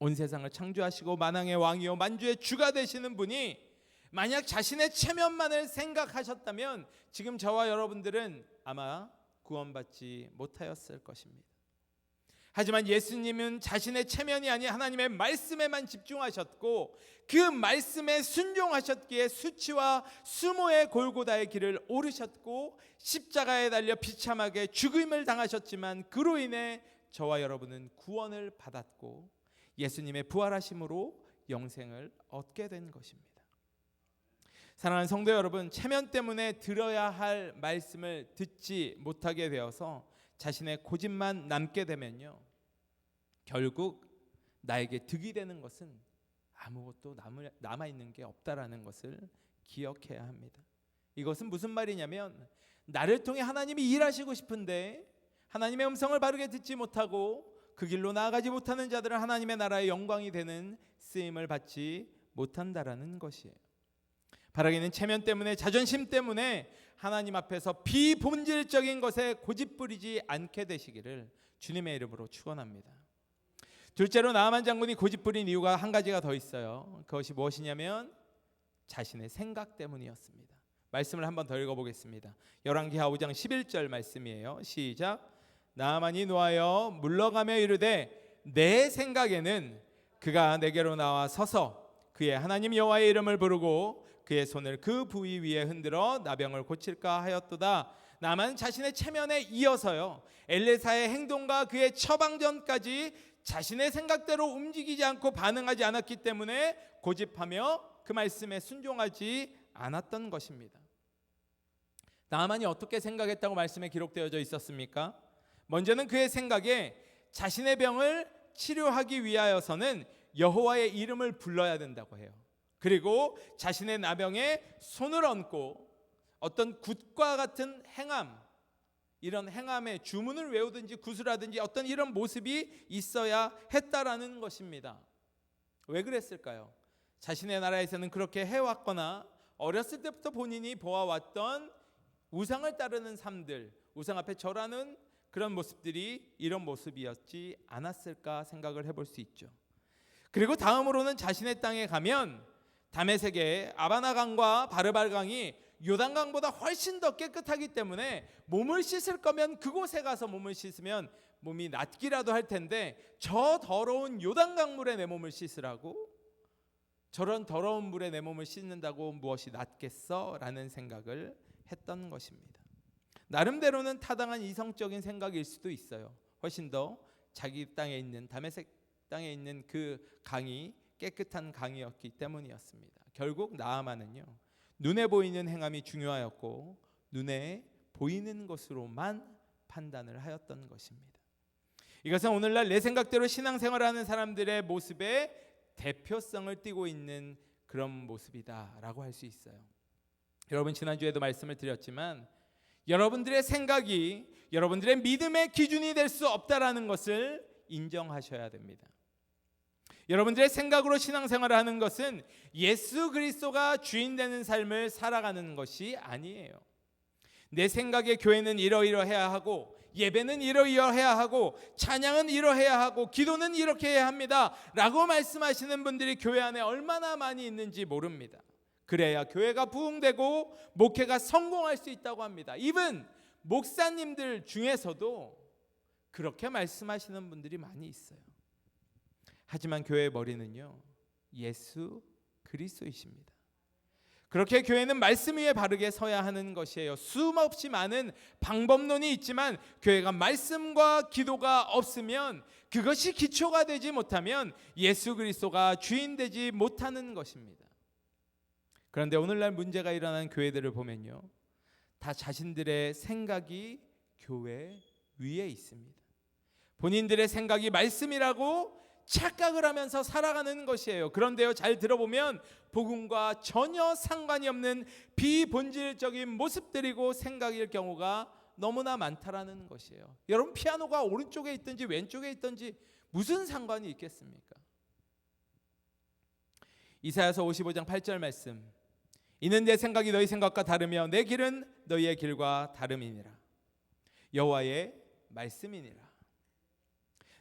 온 세상을 창조하시고 만왕의 왕이요 만주의 주가 되시는 분이 만약 자신의 체면만을 생각하셨다면 지금 저와 여러분들은 아마 구원받지 못하였을 것입니다. 하지만 예수님은 자신의 체면이 아닌 하나님의 말씀에만 집중하셨고 그 말씀에 순종하셨기에 수치와 수모의 골고다의 길을 오르셨고 십자가에 달려 비참하게 죽임을 당하셨지만 그로 인해 저와 여러분은 구원을 받았고 예수님의 부활하심으로 영생을 얻게 된 것입니다. 사랑하는 성도 여러분, 체면 때문에 들어야 할 말씀을 듣지 못하게 되어서 자신의 고집만 남게 되면요, 결국 나에게 득이 되는 것은 아무것도 남아있는 게 없다라는 것을 기억해야 합니다. 이것은 무슨 말이냐면 나를 통해 하나님이 일하시고 싶은데 하나님의 음성을 바르게 듣지 못하고 그 길로 나아가지 못하는 자들은 하나님의 나라의 영광이 되는 쓰임을 받지 못한다라는 것이에요. 바라기는 체면 때문에, 자존심 때문에 하나님 앞에서 비본질적인 것에 고집 부리지 않게 되시기를 주님의 이름으로 축원합니다. 둘째로 나아만 장군이 고집 부린 이유가 한 가지가 더 있어요. 그것이 무엇이냐면 자신의 생각 때문이었습니다. 말씀을 한번 더 읽어보겠습니다. 열왕기하 5장 11절 말씀이에요. 시작. 나아만이 노하여 물러가며 이르되 내 생각에는 그가 내게로 나와 서서 그의 하나님 여호와의 이름을 부르고 그의 손을 그 부위 위에 흔들어 나병을 고칠까 하였도다. 나만 자신의 체면에 이어서요, 엘리사의 행동과 그의 처방전까지 자신의 생각대로 움직이지 않고 반응하지 않았기 때문에 고집하며 그 말씀에 순종하지 않았던 것입니다. 나만이 어떻게 생각했다고 말씀에 기록되어져 있었습니까? 먼저는 그의 생각에 자신의 병을 치료하기 위하여서는 여호와의 이름을 불러야 된다고 해요. 그리고 자신의 나병에 손을 얹고 어떤 굿과 같은 행함, 이런 행함의 주문을 외우든지 구슬하든지 어떤 이런 모습이 있어야 했다라는 것입니다. 왜 그랬을까요? 자신의 나라에서는 그렇게 해왔거나 어렸을 때부터 본인이 보아왔던 우상을 따르는 삶들, 우상 앞에 절하는 그런 모습들이 이런 모습이었지 않았을까 생각을 해볼 수 있죠. 그리고 다음으로는 자신의 땅에 가면 다메섹의 아바나강과 바르발강이 요단강보다 훨씬 더 깨끗하기 때문에 몸을 씻을 거면 그곳에 가서 몸을 씻으면 몸이 낫기라도 할 텐데 저 더러운 요단강물에 내 몸을 씻으라고? 저런 더러운 물에 내 몸을 씻는다고 무엇이 낫겠어? 라는 생각을 했던 것입니다. 나름대로는 타당한 이성적인 생각일 수도 있어요. 훨씬 더 자기 땅에 있는 다메섹 땅에 있는 그 강이 깨끗한 강이었기 때문이었습니다. 결국 나아만은요, 눈에 보이는 행함이 중요하였고 눈에 보이는 것으로만 판단을 하였던 것입니다. 이것은 오늘날 내 생각대로 신앙생활하는 사람들의 모습의 대표성을 띠고 있는 그런 모습이다라고 할 수 있어요. 여러분, 지난주에도 말씀을 드렸지만 여러분들의 생각이 여러분들의 믿음의 기준이 될 수 없다라는 것을 인정하셔야 됩니다. 여러분들의 생각으로 신앙생활을 하는 것은 예수 그리스도가 주인 되는 삶을 살아가는 것이 아니에요. 내 생각에 교회는 이러이러해야 하고 예배는 이러이러해야 하고 찬양은 이러해야 하고 기도는 이렇게 해야 합니다 라고 말씀하시는 분들이 교회 안에 얼마나 많이 있는지 모릅니다. 그래야 교회가 부흥되고 목회가 성공할 수 있다고 합니다. 이분 목사님들 중에서도 그렇게 말씀하시는 분들이 많이 있어요. 하지만 교회의 머리는요, 예수 그리스도이십니다. 그렇게 교회는 말씀 위에 바르게 서야 하는 것이에요. 수없이 많은 방법론이 있지만 교회가 말씀과 기도가 없으면, 그것이 기초가 되지 못하면 예수 그리스도가 주인 되지 못하는 것입니다. 그런데 오늘날 문제가 일어나는 교회들을 보면요, 다 자신들의 생각이 교회 위에 있습니다. 본인들의 생각이 말씀이라고 착각을 하면서 살아가는 것이에요. 그런데요, 잘 들어보면 복음과 전혀 상관이 없는 비본질적인 모습들이고 생각일 경우가 너무나 많다라는 것이에요. 여러분, 피아노가 오른쪽에 있든지 왼쪽에 있든지 무슨 상관이 있겠습니까? 이사야서 55장 8절 말씀, 이는 내 생각이 너희 생각과 다르며 내 길은 너희의 길과 다름이니라. 여호와의 말씀이니라.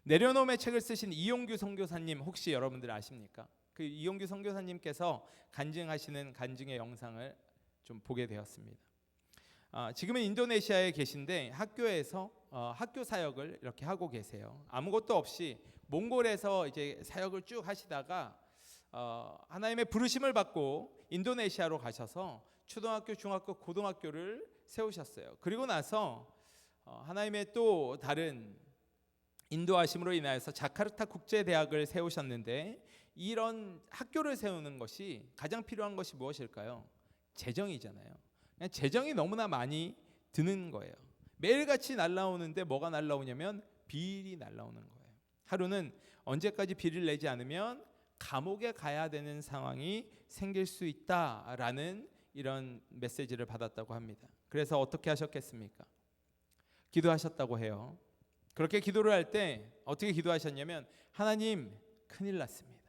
내려놓음의 책을 쓰신 이용규 선교사님 혹시 여러분들 아십니까? 그 이용규 선교사님께서 간증하시는 간증의 영상을 좀 보게 되었습니다. 지금은 인도네시아에 계신데 학교에서 학교 사역을 이렇게 하고 계세요. 아무것도 없이 몽골에서 이제 사역을 쭉 하시다가 하나님의 부르심을 받고 인도네시아로 가셔서 초등학교, 중학교, 고등학교를 세우셨어요. 그리고 나서 하나님의 또 다른 인도하심으로 인하여서 자카르타 국제대학을 세우셨는데, 이런 학교를 세우는 것이 가장 필요한 것이 무엇일까요? 재정이잖아요. 그냥 재정이 너무나 많이 드는 거예요. 매일같이 날라오는데 뭐가 날라오냐면 비일이 날라오는 거예요. 하루는 언제까지 비를 내지 않으면 감옥에 가야 되는 상황이 생길 수 있다라는 이런 메시지를 받았다고 합니다. 그래서 어떻게 하셨겠습니까? 기도하셨다고 해요. 그렇게 기도를 할 때 어떻게 기도하셨냐면, 하나님, 큰일 났습니다.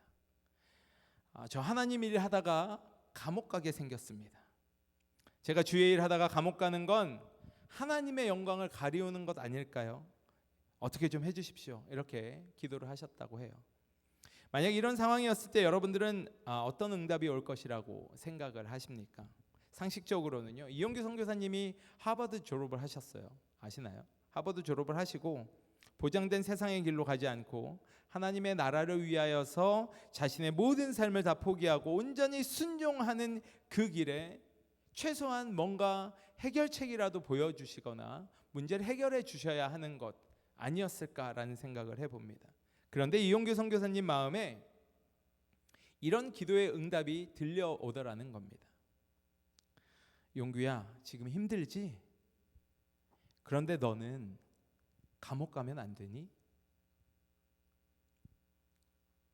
저 하나님 일 하다가 감옥 가게 생겼습니다. 제가 주의 일 하다가 감옥 가는 건 하나님의 영광을 가리우는 것 아닐까요? 어떻게 좀 해주십시오. 이렇게 기도를 하셨다고 해요. 만약 이런 상황이었을 때 여러분들은 어떤 응답이 올 것이라고 생각을 하십니까? 상식적으로는요, 이용규 선교사님이 하버드 졸업을 하셨어요. 아시나요? 하버드 졸업을 하시고 보장된 세상의 길로 가지 않고 하나님의 나라를 위하여서 자신의 모든 삶을 다 포기하고 온전히 순종하는 그 길에 최소한 뭔가 해결책이라도 보여주시거나 문제를 해결해 주셔야 하는 것 아니었을까라는 생각을 해봅니다. 그런데 이용규 선교사님 마음에 이런 기도의 응답이 들려오더라는 겁니다. 용규야, 지금 힘들지? 그런데 너는 감옥 가면 안 되니?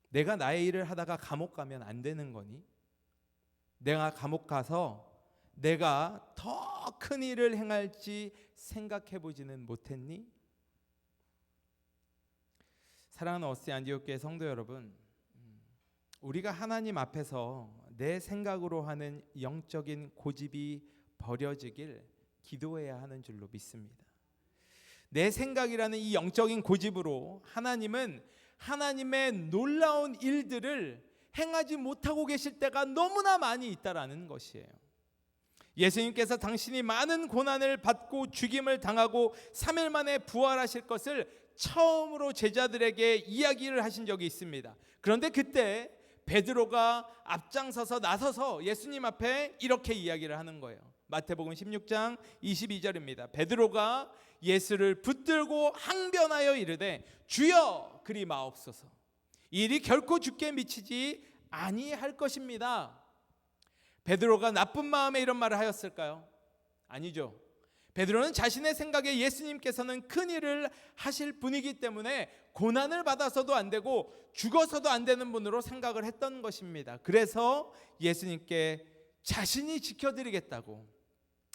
내가 나의 일을 하다가 감옥 가면 안 되는 거니? 내가 감옥 가서 내가 더 큰 일을 행할지 생각해 보지는 못했니? 사랑하는 어스티 안디옥 교회 성도 여러분, 우리가 하나님 앞에서 내 생각으로 하는 영적인 고집이 버려지길 기도해야 하는 줄로 믿습니다. 내 생각이라는 이 영적인 고집으로 하나님은 하나님의 놀라운 일들을 행하지 못하고 계실 때가 너무나 많이 있다라는 것이에요. 예수님께서 당신이 많은 고난을 받고 죽임을 당하고 3일 만에 부활하실 것을 처음으로 제자들에게 이야기를 하신 적이 있습니다. 그런데 그때 베드로가 앞장서서 나서서 예수님 앞에 이렇게 이야기를 하는 거예요. 마태복음 16장 22절입니다. 베드로가 예수를 붙들고 항변하여 이르되 주여 그리 마옵소서. 이 일이 결코 주께 미치지 아니할 것입니다. 베드로가 나쁜 마음에 이런 말을 하였을까요? 아니죠. 베드로는 자신의 생각에 예수님께서는 큰 일을 하실 분이기 때문에 고난을 받아서도 안 되고 죽어서도 안 되는 분으로 생각을 했던 것입니다. 그래서 예수님께 자신이 지켜드리겠다고,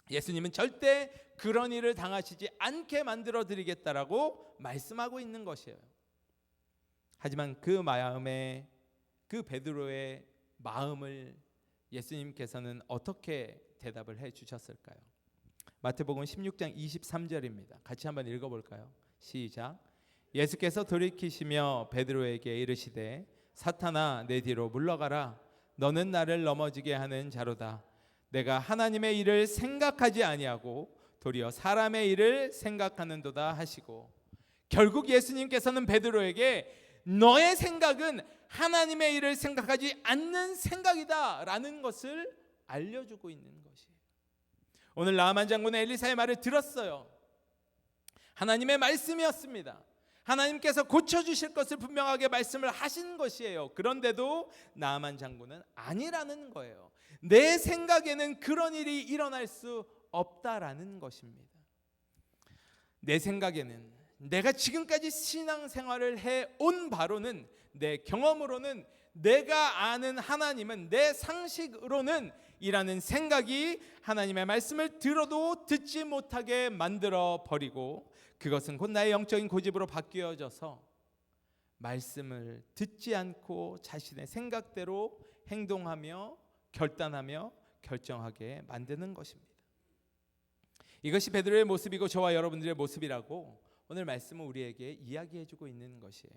예수님은 절대 그런 일을 당하시지 않게 만들어 드리겠다라고 말씀하고 있는 것이에요. 하지만 그 마음에, 그 베드로의 마음을 예수님께서는 어떻게 대답을 해 주셨을까요? 마태복음 16장 23절입니다. 같이 한번 읽어볼까요? 시작. 예수께서 돌이키시며 베드로에게 이르시되 사탄아 내 뒤로 물러가라. 너는 나를 넘어지게 하는 자로다. 내가 하나님의 일을 생각하지 아니하고 도리어 사람의 일을 생각하는도다 하시고, 결국 예수님께서는 베드로에게 너의 생각은 하나님의 일을 생각하지 않는 생각이다 라는 것을 알려주고 있는 것이에요. 오늘 나아만 장군은 엘리사의 말을 들었어요. 하나님의 말씀이었습니다. 하나님께서 고쳐주실 것을 분명하게 말씀을 하신 것이에요. 그런데도 나아만 장군은 아니라는 거예요. 내 생각에는 그런 일이 일어날 수 없다라는 것입니다. 내 생각에는, 내가 지금까지 신앙생활을 해온 바로는, 내 경험으로는, 내가 아는 하나님은, 내 상식으로는 이라는 생각이 하나님의 말씀을 들어도 듣지 못하게 만들어 버리고, 그것은 곧 나의 영적인 고집으로 바뀌어져서 말씀을 듣지 않고 자신의 생각대로 행동하며 결단하며 결정하게 만드는 것입니다. 이것이 베드로의 모습이고 저와 여러분들의 모습이라고 오늘 말씀은 우리에게 이야기해주고 있는 것이에요.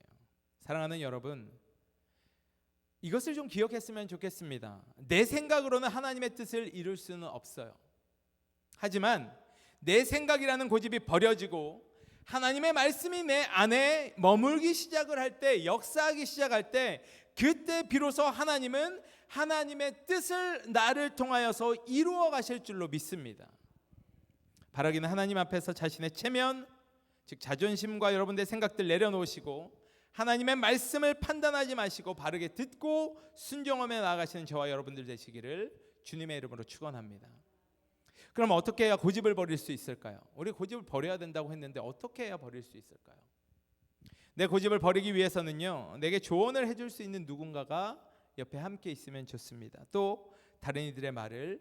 사랑하는 여러분, 이것을 좀 기억했으면 좋겠습니다. 내 생각으로는 하나님의 뜻을 이룰 수는 없어요. 하지만 내 생각이라는 고집이 버려지고 하나님의 말씀이 내 안에 머물기 시작을 할 때, 역사하기 시작할 때, 그때 비로소 하나님은 하나님의 뜻을 나를 통하여서 이루어 가실 줄로 믿습니다. 바라기는 하나님 앞에서 자신의 체면, 즉 자존심과 여러분들의 생각들 내려놓으시고 하나님의 말씀을 판단하지 마시고 바르게 듣고 순종하며 나아가시는 저와 여러분들 되시기를 주님의 이름으로 축원합니다. 그럼 어떻게 해야 고집을 버릴 수 있을까요? 우리 고집을 버려야 된다고 했는데 어떻게 해야 버릴 수 있을까요? 내 고집을 버리기 위해서는요, 내게 조언을 해줄 수 있는 누군가가 옆에 함께 있으면 좋습니다. 또 다른 이들의 말을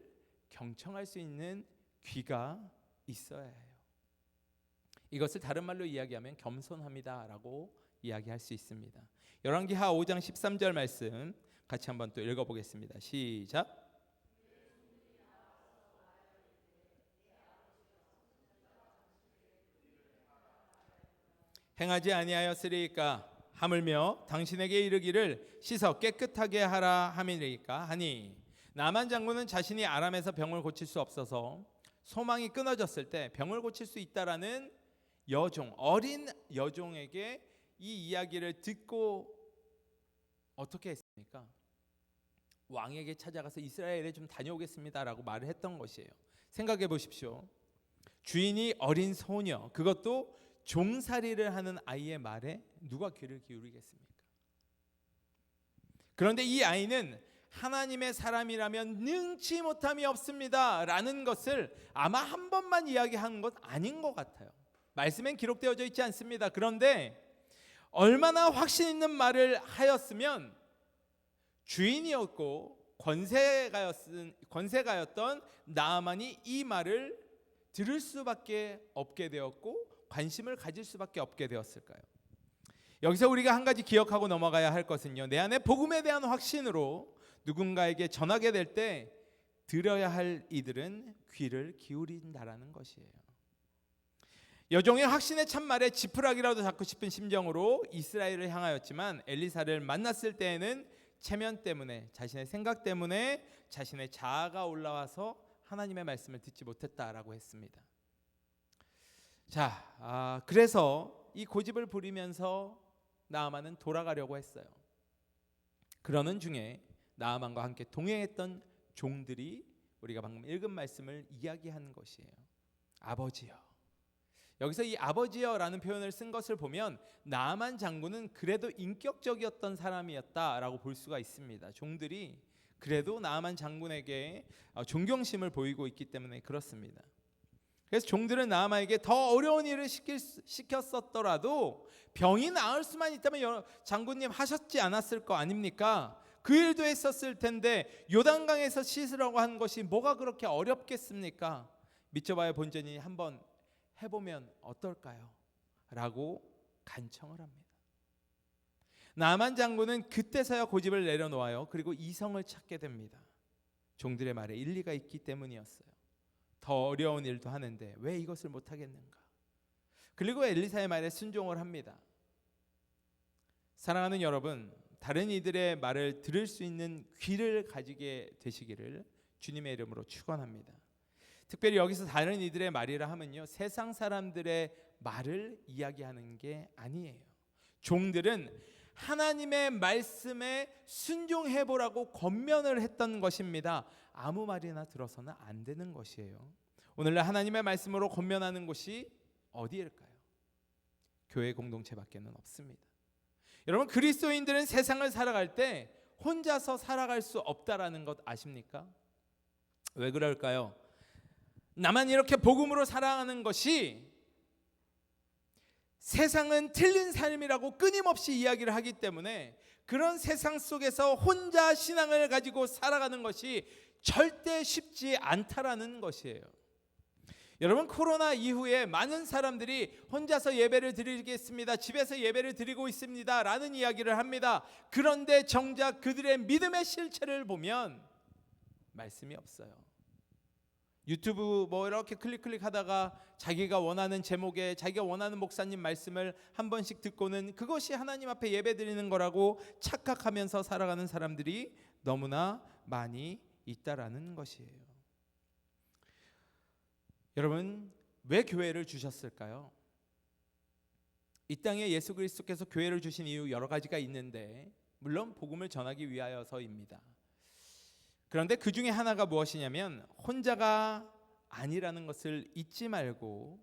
경청할 수 있는 귀가 있어야 해요. 이것을 다른 말로 이야기하면 겸손함이다라고 이야기할 수 있습니다. 열왕기하 5장 13절 말씀 같이 한번 또 읽어보겠습니다. 시작. 행하지 아니하였으리이까 하물며 당신에게 이르기를 씻어 깨끗하게 하라 함이니까 하니, 나만 장군은 자신이 아람에서 병을 고칠 수 없어서 소망이 끊어졌을 때 병을 고칠 수 있다라는 여종, 어린 여종에게 이 이야기를 듣고 어떻게 했습니까? 왕에게 찾아가서 이스라엘에 좀 다녀오겠습니다라고 말을 했던 것이에요. 생각해 보십시오. 주인이 어린 소녀, 그것도 종살이를 하는 아이의 말에 누가 귀를 기울이겠습니까? 그런데 이 아이는 하나님의 사람이라면 능치 못함이 없습니다 라는 것을 아마 한 번만 이야기한 것 아닌 것 같아요. 말씀엔 기록되어져 있지 않습니다. 그런데 얼마나 확신 있는 말을 하였으면 주인이었고 권세가였던 나아만이 이 말을 들을 수밖에 없게 되었고 관심을 가질 수밖에 없게 되었을까요? 여기서 우리가 한 가지 기억하고 넘어가야 할 것은요, 내 안에 복음에 대한 확신으로 누군가에게 전하게 될 때 들어야 할 이들은 귀를 기울인다라는 것이에요. 여종의 확신의 참말에 지푸라기라도 잡고 싶은 심정으로 이스라엘을 향하였지만 엘리사를 만났을 때에는 체면 때문에, 자신의 생각 때문에 자신의 자아가 올라와서 하나님의 말씀을 듣지 못했다라고 했습니다. 그래서 이 고집을 부리면서 나아만은 돌아가려고 했어요. 그러는 중에 나아만과 함께 동행했던 종들이 우리가 방금 읽은 말씀을 이야기한 것이에요. 아버지여. 여기서 이 아버지여라는 표현을 쓴 것을 보면 나아만 장군은 그래도 인격적이었던 사람이었다라고 볼 수가 있습니다. 종들이 그래도 나아만 장군에게 존경심을 보이고 있기 때문에 그렇습니다. 그래서 종들은 나아만에게 더 어려운 일을 시켰었더라도 병이 나을 수만 있다면 장군님 하셨지 않았을 거 아닙니까? 그 일도 했었을 텐데 요단강에서 씻으라고 한 것이 뭐가 그렇게 어렵겠습니까? 미쳐봐야 본전이 한번 해보면 어떨까요? 라고 간청을 합니다. 나아만 장군은 그때서야 고집을 내려놓아요. 그리고 이성을 찾게 됩니다. 종들의 말에 일리가 있기 때문이었어요. 더 어려운 일도 하는데 왜 이것을 못하겠는가? 그리고 엘리사의 말에 순종을 합니다. 사랑하는 여러분, 다른 이들의 말을 들을 수 있는 귀를 가지게 되시기를 주님의 이름으로 축원합니다. 특별히 여기서 다른 이들의 말이라 하면요, 세상 사람들의 말을 이야기하는 게 아니에요. 종들은 하나님의 말씀에 순종해보라고 권면을 했던 것입니다. 아무 말이나 들어서는 안 되는 것이에요. 오늘날 하나님의 말씀으로 권면하는 곳이 어디일까요? 교회 공동체밖에는 없습니다. 여러분, 그리스도인들은 세상을 살아갈 때 혼자서 살아갈 수 없다라는 것 아십니까? 왜 그럴까요? 나만 이렇게 복음으로 살아가는 것이 세상은 틀린 삶이라고 끊임없이 이야기를 하기 때문에 그런 세상 속에서 혼자 신앙을 가지고 살아가는 것이 절대 쉽지 않다라는 것이에요. 여러분, 코로나 이후에 많은 사람들이 혼자서 예배를 드리겠습니다, 집에서 예배를 드리고 있습니다 라는 이야기를 합니다. 그런데 정작 그들의 믿음의 실체를 보면 말씀이 없어요. 유튜브 이렇게 클릭하다가 자기가 원하는 제목에 자기가 원하는 목사님 말씀을 한 번씩 듣고는 그것이 하나님 앞에 예배 드리는 거라고 착각하면서 살아가는 사람들이 너무나 많이 있다라는 것이에요. 여러분, 왜 교회를 주셨을까요? 이 땅에 예수 그리스도께서 교회를 주신 이유 여러 가지가 있는데 물론 복음을 전하기 위하여서입니다. 그런데 그 중에 하나가 무엇이냐면 혼자가 아니라는 것을 잊지 말고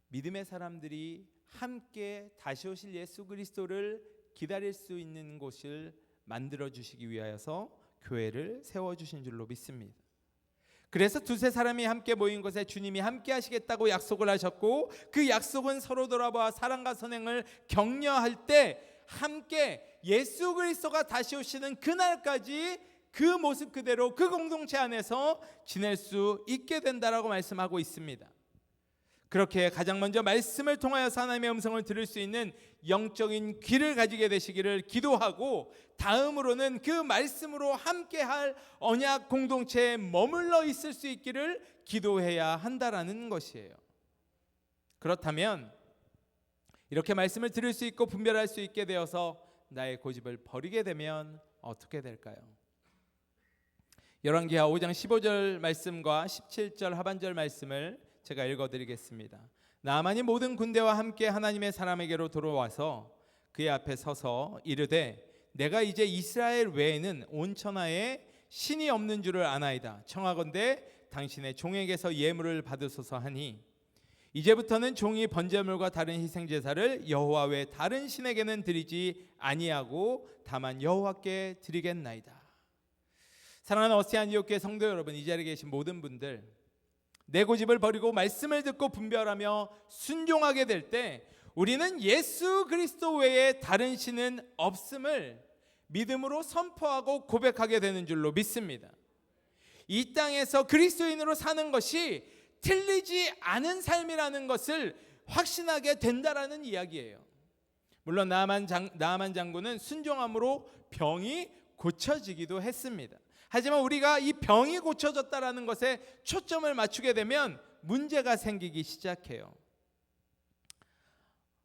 믿음의 사람들이 함께 다시 오실 예수 그리스도를 기다릴 수 있는 곳을 만들어 주시기 위하여서 교회를 세워주신 줄로 믿습니다. 그래서 두세 사람이 함께 모인 곳에 주님이 함께 하시겠다고 약속을 하셨고 그 약속은 서로 돌아보아 사랑과 선행을 격려할 때 함께 예수 그리스도가 다시 오시는 그날까지 그 모습 그대로 그 공동체 안에서 지낼 수 있게 된다라고 말씀하고 있습니다. 그렇게 가장 먼저 말씀을 통하여서 하나님의 음성을 들을 수 있는 영적인 귀를 가지게 되시기를 기도하고, 다음으로는 그 말씀으로 함께할 언약 공동체에 머물러 있을 수 있기를 기도해야 한다라는 것이에요. 그렇다면 이렇게 말씀을 들을 수 있고 분별할 수 있게 되어서 나의 고집을 버리게 되면 어떻게 될까요? 열왕기하 5장 15절 말씀과 17절 하반절 말씀을 제가 읽어드리겠습니다. 나아만이 모든 군대와 함께 하나님의 사람에게로 돌아와서 그의 앞에 서서 이르되 내가 이제 이스라엘 외에는 온 천하에 신이 없는 줄을 아나이다. 청하건대 당신의 종에게서 예물을 받으소서 하니 이제부터는 종이 번제물과 다른 희생 제사를 여호와 외 다른 신에게는 드리지 아니하고 다만 여호와께 드리겠나이다. 사랑하는 어스티 안디옥 교회 성도 여러분, 이 자리에 계신 모든 분들, 내 고집을 버리고 말씀을 듣고 분별하며 순종하게 될 때 우리는 예수 그리스도 외에 다른 신은 없음을 믿음으로 선포하고 고백하게 되는 줄로 믿습니다. 이 땅에서 그리스도인으로 사는 것이 틀리지 않은 삶이라는 것을 확신하게 된다라는 이야기예요. 물론 나아만 장군은 순종함으로 병이 고쳐지기도 했습니다. 하지만 우리가 이 병이 고쳐졌다라는 것에 초점을 맞추게 되면 문제가 생기기 시작해요.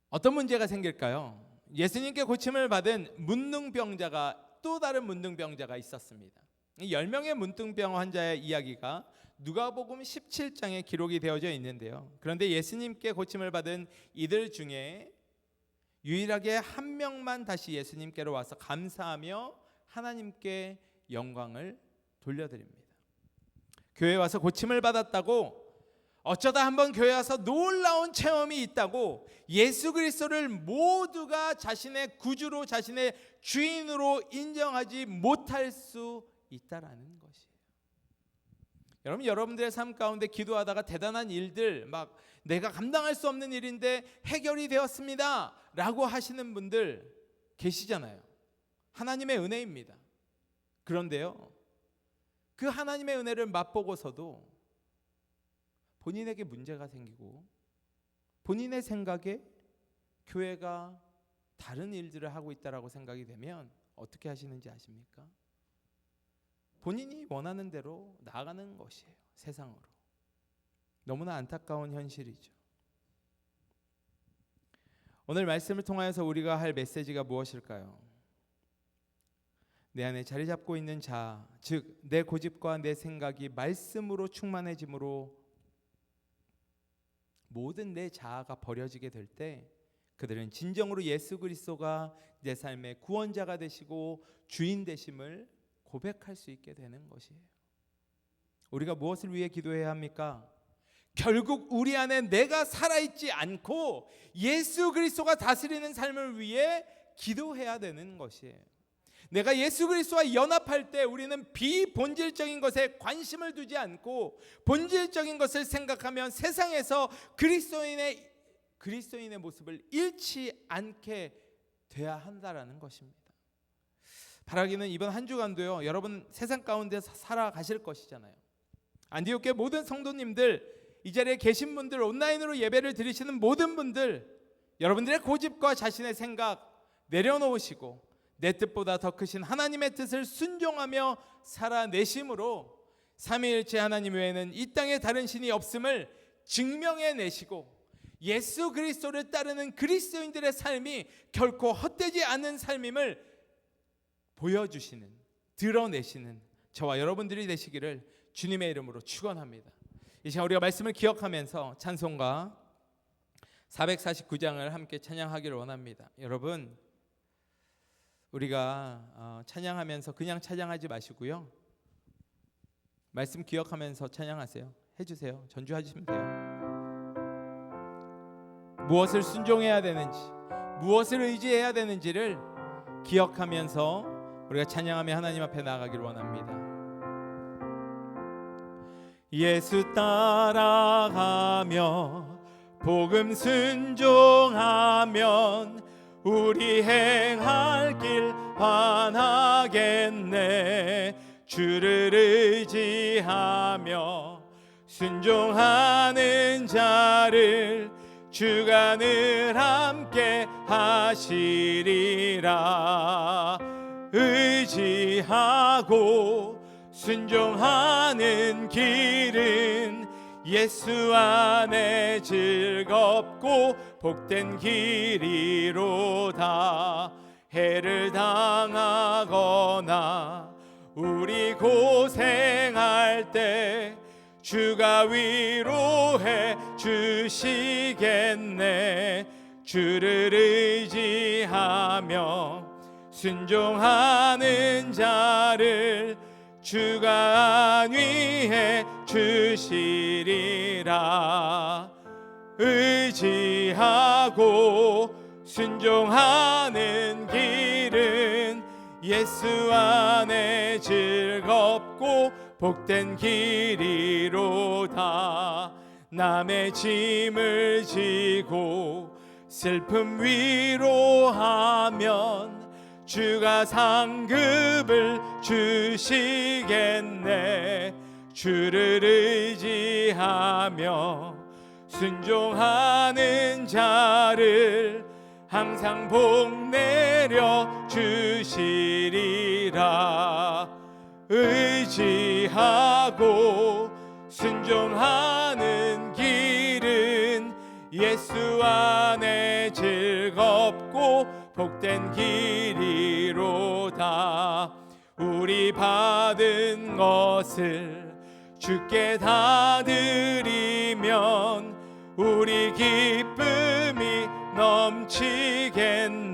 어떤 문제가 생길까요? 예수님께 고침을 받은 문둥병자가, 또 다른 문둥병자가 있었습니다. 10명의 문둥병 환자의 이야기가 누가복음 17장에 기록이 되어져 있는데요. 그런데 예수님께 고침을 받은 이들 중에 유일하게 한 명만 다시 예수님께로 와서 감사하며 하나님께 영광을 돌려드립니다. 교회에 와서 고침을 받았다고, 어쩌다 한번 교회에 와서 놀라운 체험이 있다고 예수 그리스도를 모두가 자신의 구주로, 자신의 주인으로 인정하지 못할 수 있다라는 것이에요. 여러분, 여러분들의 삶 가운데 기도하다가 대단한 일들, 막 내가 감당할 수 없는 일인데 해결이 되었습니다 라고 하시는 분들 계시잖아요. 하나님의 은혜입니다. 그런데요, 그 하나님의 은혜를 맛보고서도 본인에게 문제가 생기고 본인의 생각에 교회가 다른 일들을 하고 있다라고 생각이 되면 어떻게 하시는지 아십니까? 본인이 원하는 대로 나아가는 것이에요. 세상으로. 너무나 안타까운 현실이죠. 오늘 말씀을 통하여서 우리가 할 메시지가 무엇일까요? 내 안에 자리 잡고 있는 자, 즉 내 고집과 내 생각이 말씀으로 충만해짐으로 모든 내 자아가 버려지게 될 때 그들은 진정으로 예수 그리스도가 내 삶의 구원자가 되시고 주인 되심을 고백할 수 있게 되는 것이에요. 우리가 무엇을 위해 기도해야 합니까? 결국 우리 안에 내가 살아있지 않고 예수 그리스도가 다스리는 삶을 위해 기도해야 되는 것이에요. 내가 예수 그리스도와 연합할 때 우리는 비본질적인 것에 관심을 두지 않고 본질적인 것을 생각하면 세상에서 그리스도인의 모습을 잃지 않게 돼야 한다라는 것입니다. 바라기는 이번 한 주간도요, 여러분 세상 가운데 살아가실 것이잖아요. 안디옥 교회 모든 성도님들, 이 자리에 계신 분들, 온라인으로 예배를 드리시는 모든 분들, 여러분들의 고집과 자신의 생각 내려놓으시고 내 뜻보다 더 크신 하나님의 뜻을 순종하며 살아내심으로 삼위일체 하나님 외에는 이 땅에 다른 신이 없음을 증명해내시고 예수 그리스도를 따르는 그리스도인들의 삶이 결코 헛되지 않은 삶임을 보여주시는, 드러내시는 저와 여러분들이 되시기를 주님의 이름으로 축원합니다. 이 시간 우리가 말씀을 기억하면서 찬송가 449장을 함께 찬양하기를 원합니다. 여러분, 우리가 찬양하면서 그냥 찬양하지 마시고요, 말씀 기억하면서 찬양하세요. 해주세요. 전주하시면 돼요. 무엇을 순종해야 되는지, 무엇을 의지해야 되는지를 기억하면서 우리가 찬양하며 하나님 앞에 나아가기를 원합니다. 예수 따라가며 복음 순종하면 우리 행할 길 환하겠네. 주를 의지하며 순종하는 자를 주가 늘 함께 하시리라. 의지하고 순종하는 길은 예수 안에 즐겁고 복된 길이로다. 해를 당하거나 우리 고생할 때 주가 위로해 주시겠네. 주를 의지하며 순종하는 자를 주가 안위해 주시리라. 의지하고 순종하는 길은 예수 안에 즐겁고 복된 길이로다. 남의 짐을 지고 슬픔 위로하면 주가 상급을 주시겠네. 주를 의지하며 순종하는 자를 항상 복 내려 주시리라. 의지하고 순종하는 길은 예수 안에 즐겁고 복된 길이로다. 우리 받은 것을 주께 다 드리면 우리 기쁨이 넘치겠네.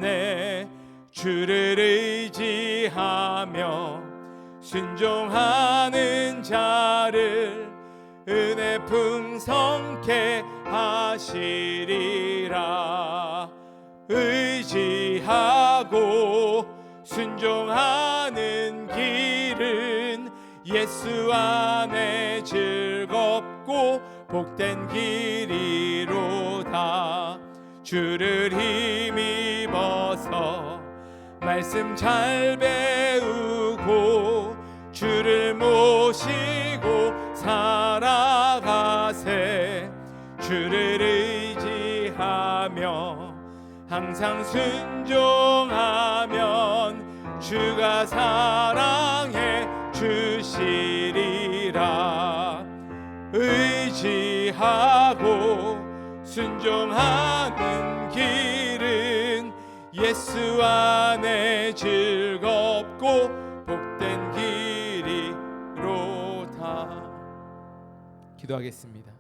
주를 의지하며 순종하는 자를 은혜 풍성케 하시리라. 의지하고 순종하는 길은 예수 안에 즐겁고 복된 길이로다. 주를 힘입어서 말씀 잘 배우고 주를 모시고 살아가세. 주를 의지하며 항상 순종하면 주가 사랑해 주시리라. 의지하고 순종하는 길은 예수 안에 즐겁고 복된 길이로다. 기도하겠습니다.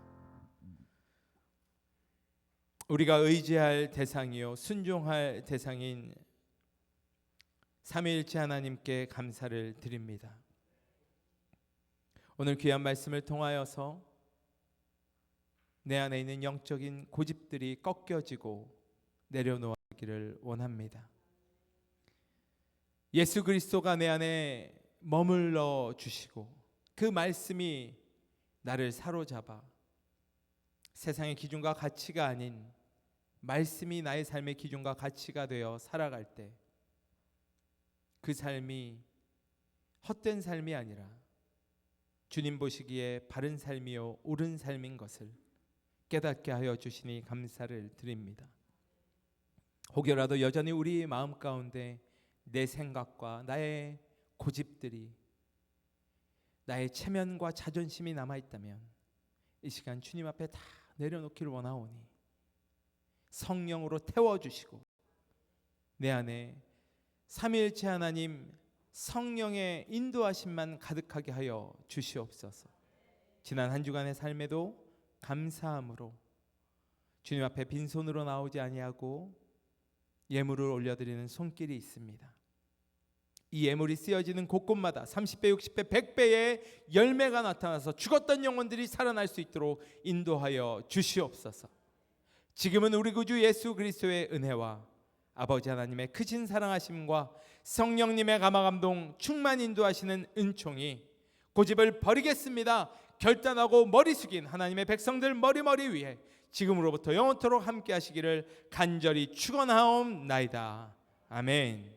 우리가 의지할 대상이요 순종할 대상인 삼위일체 하나님께 감사를 드립니다. 오늘 귀한 말씀을 통하여서 내 안에 있는 영적인 고집들이 꺾여지고 내려놓기를 원합니다. 예수 그리스도가 내 안에 머물러 주시고 그 말씀이 나를 사로잡아 세상의 기준과 가치가 아닌 말씀이 나의 삶의 기준과 가치가 되어 살아갈 때 그 삶이 헛된 삶이 아니라 주님 보시기에 바른 삶이요 옳은 삶인 것을 깨닫게 하여 주시니 감사를 드립니다. 혹여라도 여전히 우리 마음 가운데 내 생각과 나의 고집들이 나의 체면과 자존심이 남아있다면 이 시간 주님 앞에 다 내려놓기를 원하오니 성령으로 태워주시고 내 안에 삼위일체 하나님 성령의 인도하심만 가득하게 하여 주시옵소서. 지난 한 주간의 삶에도 감사함으로 주님 앞에 빈손으로 나오지 아니하고 예물을 올려드리는 손길이 있습니다. 이 예물이 쓰여지는 곳곳마다 30배, 60배, 100배의 열매가 나타나서 죽었던 영혼들이 살아날 수 있도록 인도하여 주시옵소서. 지금은 우리 구주 예수 그리스도의 은혜와 아버지 하나님의 크신 사랑하심과 성령님의 감화감동 충만 인도하시는 은총이 고집을 버리겠습니다 결단하고 머리 숙인 하나님의 백성들 머리 위에 지금으로부터 영원토록 함께 하시기를 간절히 축원하옵나이다. 아멘.